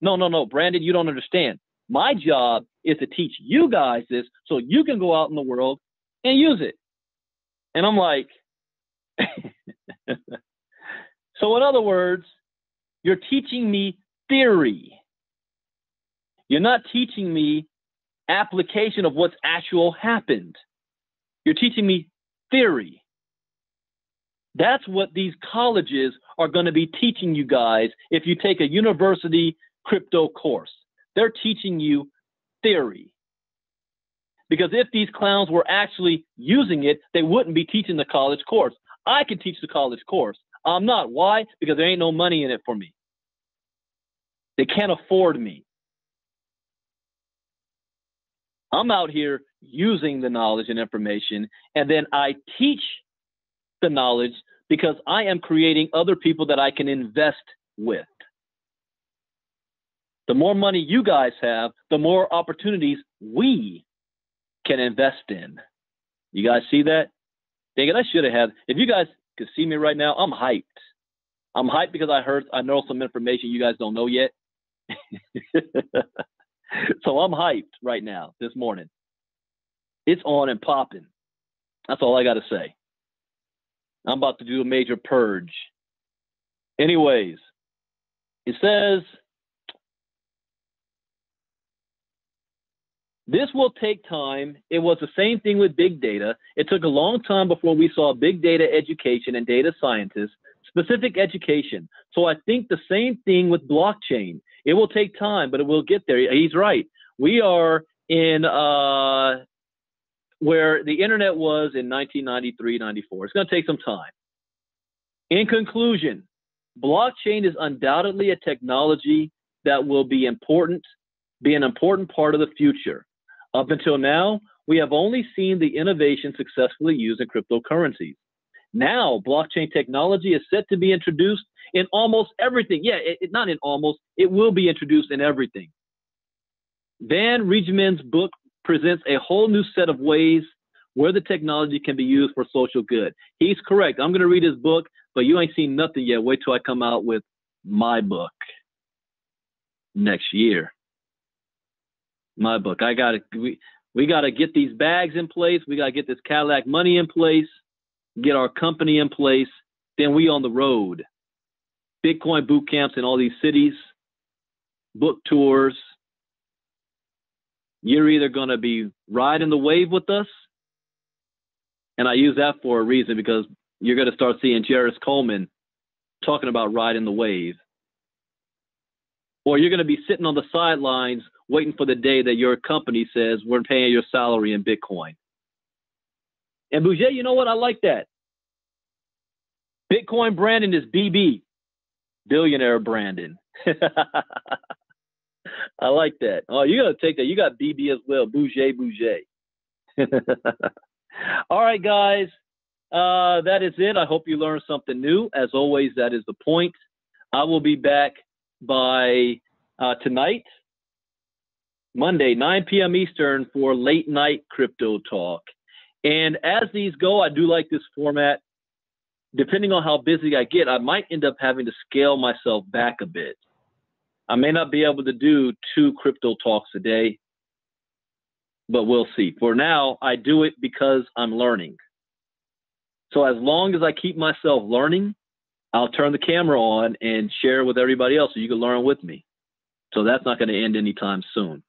No, Brandon, you don't understand. My job is to teach you guys this so you can go out in the world and use it. And I'm like, so in other words, you're teaching me theory. You're not teaching me application of what's actual happened. You're teaching me theory. That's what these colleges are going to be teaching you guys if you take a university crypto course. They're teaching you theory. Because if these clowns were actually using it, they wouldn't be teaching the college course. I can teach the college course. I'm not. Why? Because there ain't no money in it for me. They can't afford me. I'm out here using the knowledge and information, and then I teach the knowledge because I am creating other people that I can invest with. The more money you guys have, the more opportunities we can invest in. You guys see that? Dang it, I should have had. If you guys could see me right now, I'm hyped. I'm hyped because I know some information you guys don't know yet. So I'm hyped right now, this morning. It's on and popping. That's all I got to say. I'm about to do a major purge. Anyways, it says, this will take time. It was the same thing with big data. It took a long time before we saw big data education and data scientists, specific education. So I think the same thing with blockchain. It will take time, but it will get there. He's right. We are in where the internet was in 1993, 94. It's going to take some time. In conclusion, blockchain is undoubtedly a technology that will be an important part of the future. Up until now, we have only seen the innovation successfully used in cryptocurrencies. Now, blockchain technology is set to be introduced in almost everything. Yeah, not in almost, it will be introduced in everything. Van Riegeman's book presents a whole new set of ways where the technology can be used for social good. He's correct. I'm going to read his book, but you ain't seen nothing yet. Wait till I come out with my book next year. My book. We got to get these bags in place. We got to get this Cadillac money in place, get our company in place. Then we on the road. Bitcoin boot camps in all these cities, book tours. You're either going to be riding the wave with us, and I use that for a reason, because you're going to start seeing Jairus Coleman talking about riding the wave. Or you're going to be sitting on the sidelines waiting for the day that your company says, we're paying your salary in Bitcoin. And Bouger, you know what? I like that. Bitcoin Brandon is BB, billionaire Brandon. I like that. Oh, you got to take that. You got BB as well. Bouger. All right, guys. That is it. I hope you learned something new. As always, that is the point. I will be back by tonight, Monday, 9 p.m. Eastern, for late night crypto talk. And as these go, I do like this format. Depending on how busy I get, I might end up having to scale myself back a bit. I may not be able to do 2 crypto talks a day, but we'll see. For now, I do it because I'm learning. So as long as I keep myself learning, I'll turn the camera on and share with everybody else so you can learn with me. So that's not going to end anytime soon,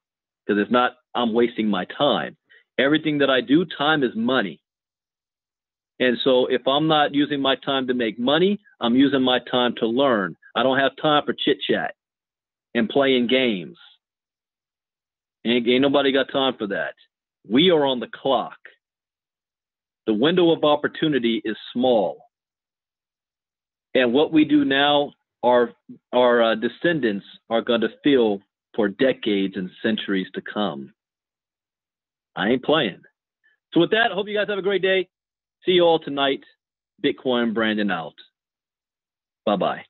because it's not, I'm wasting my time. Everything that I do, time is money. And so if I'm not using my time to make money, I'm using my time to learn. I don't have time for chit chat and playing games. Ain't nobody got time for that. We are on the clock. The window of opportunity is small. And what we do now, our descendants are going to feel for decades and centuries to come. I ain't playing. So with that, I hope you guys have a great day. See you all tonight. Bitcoin Brandon out. Bye-bye.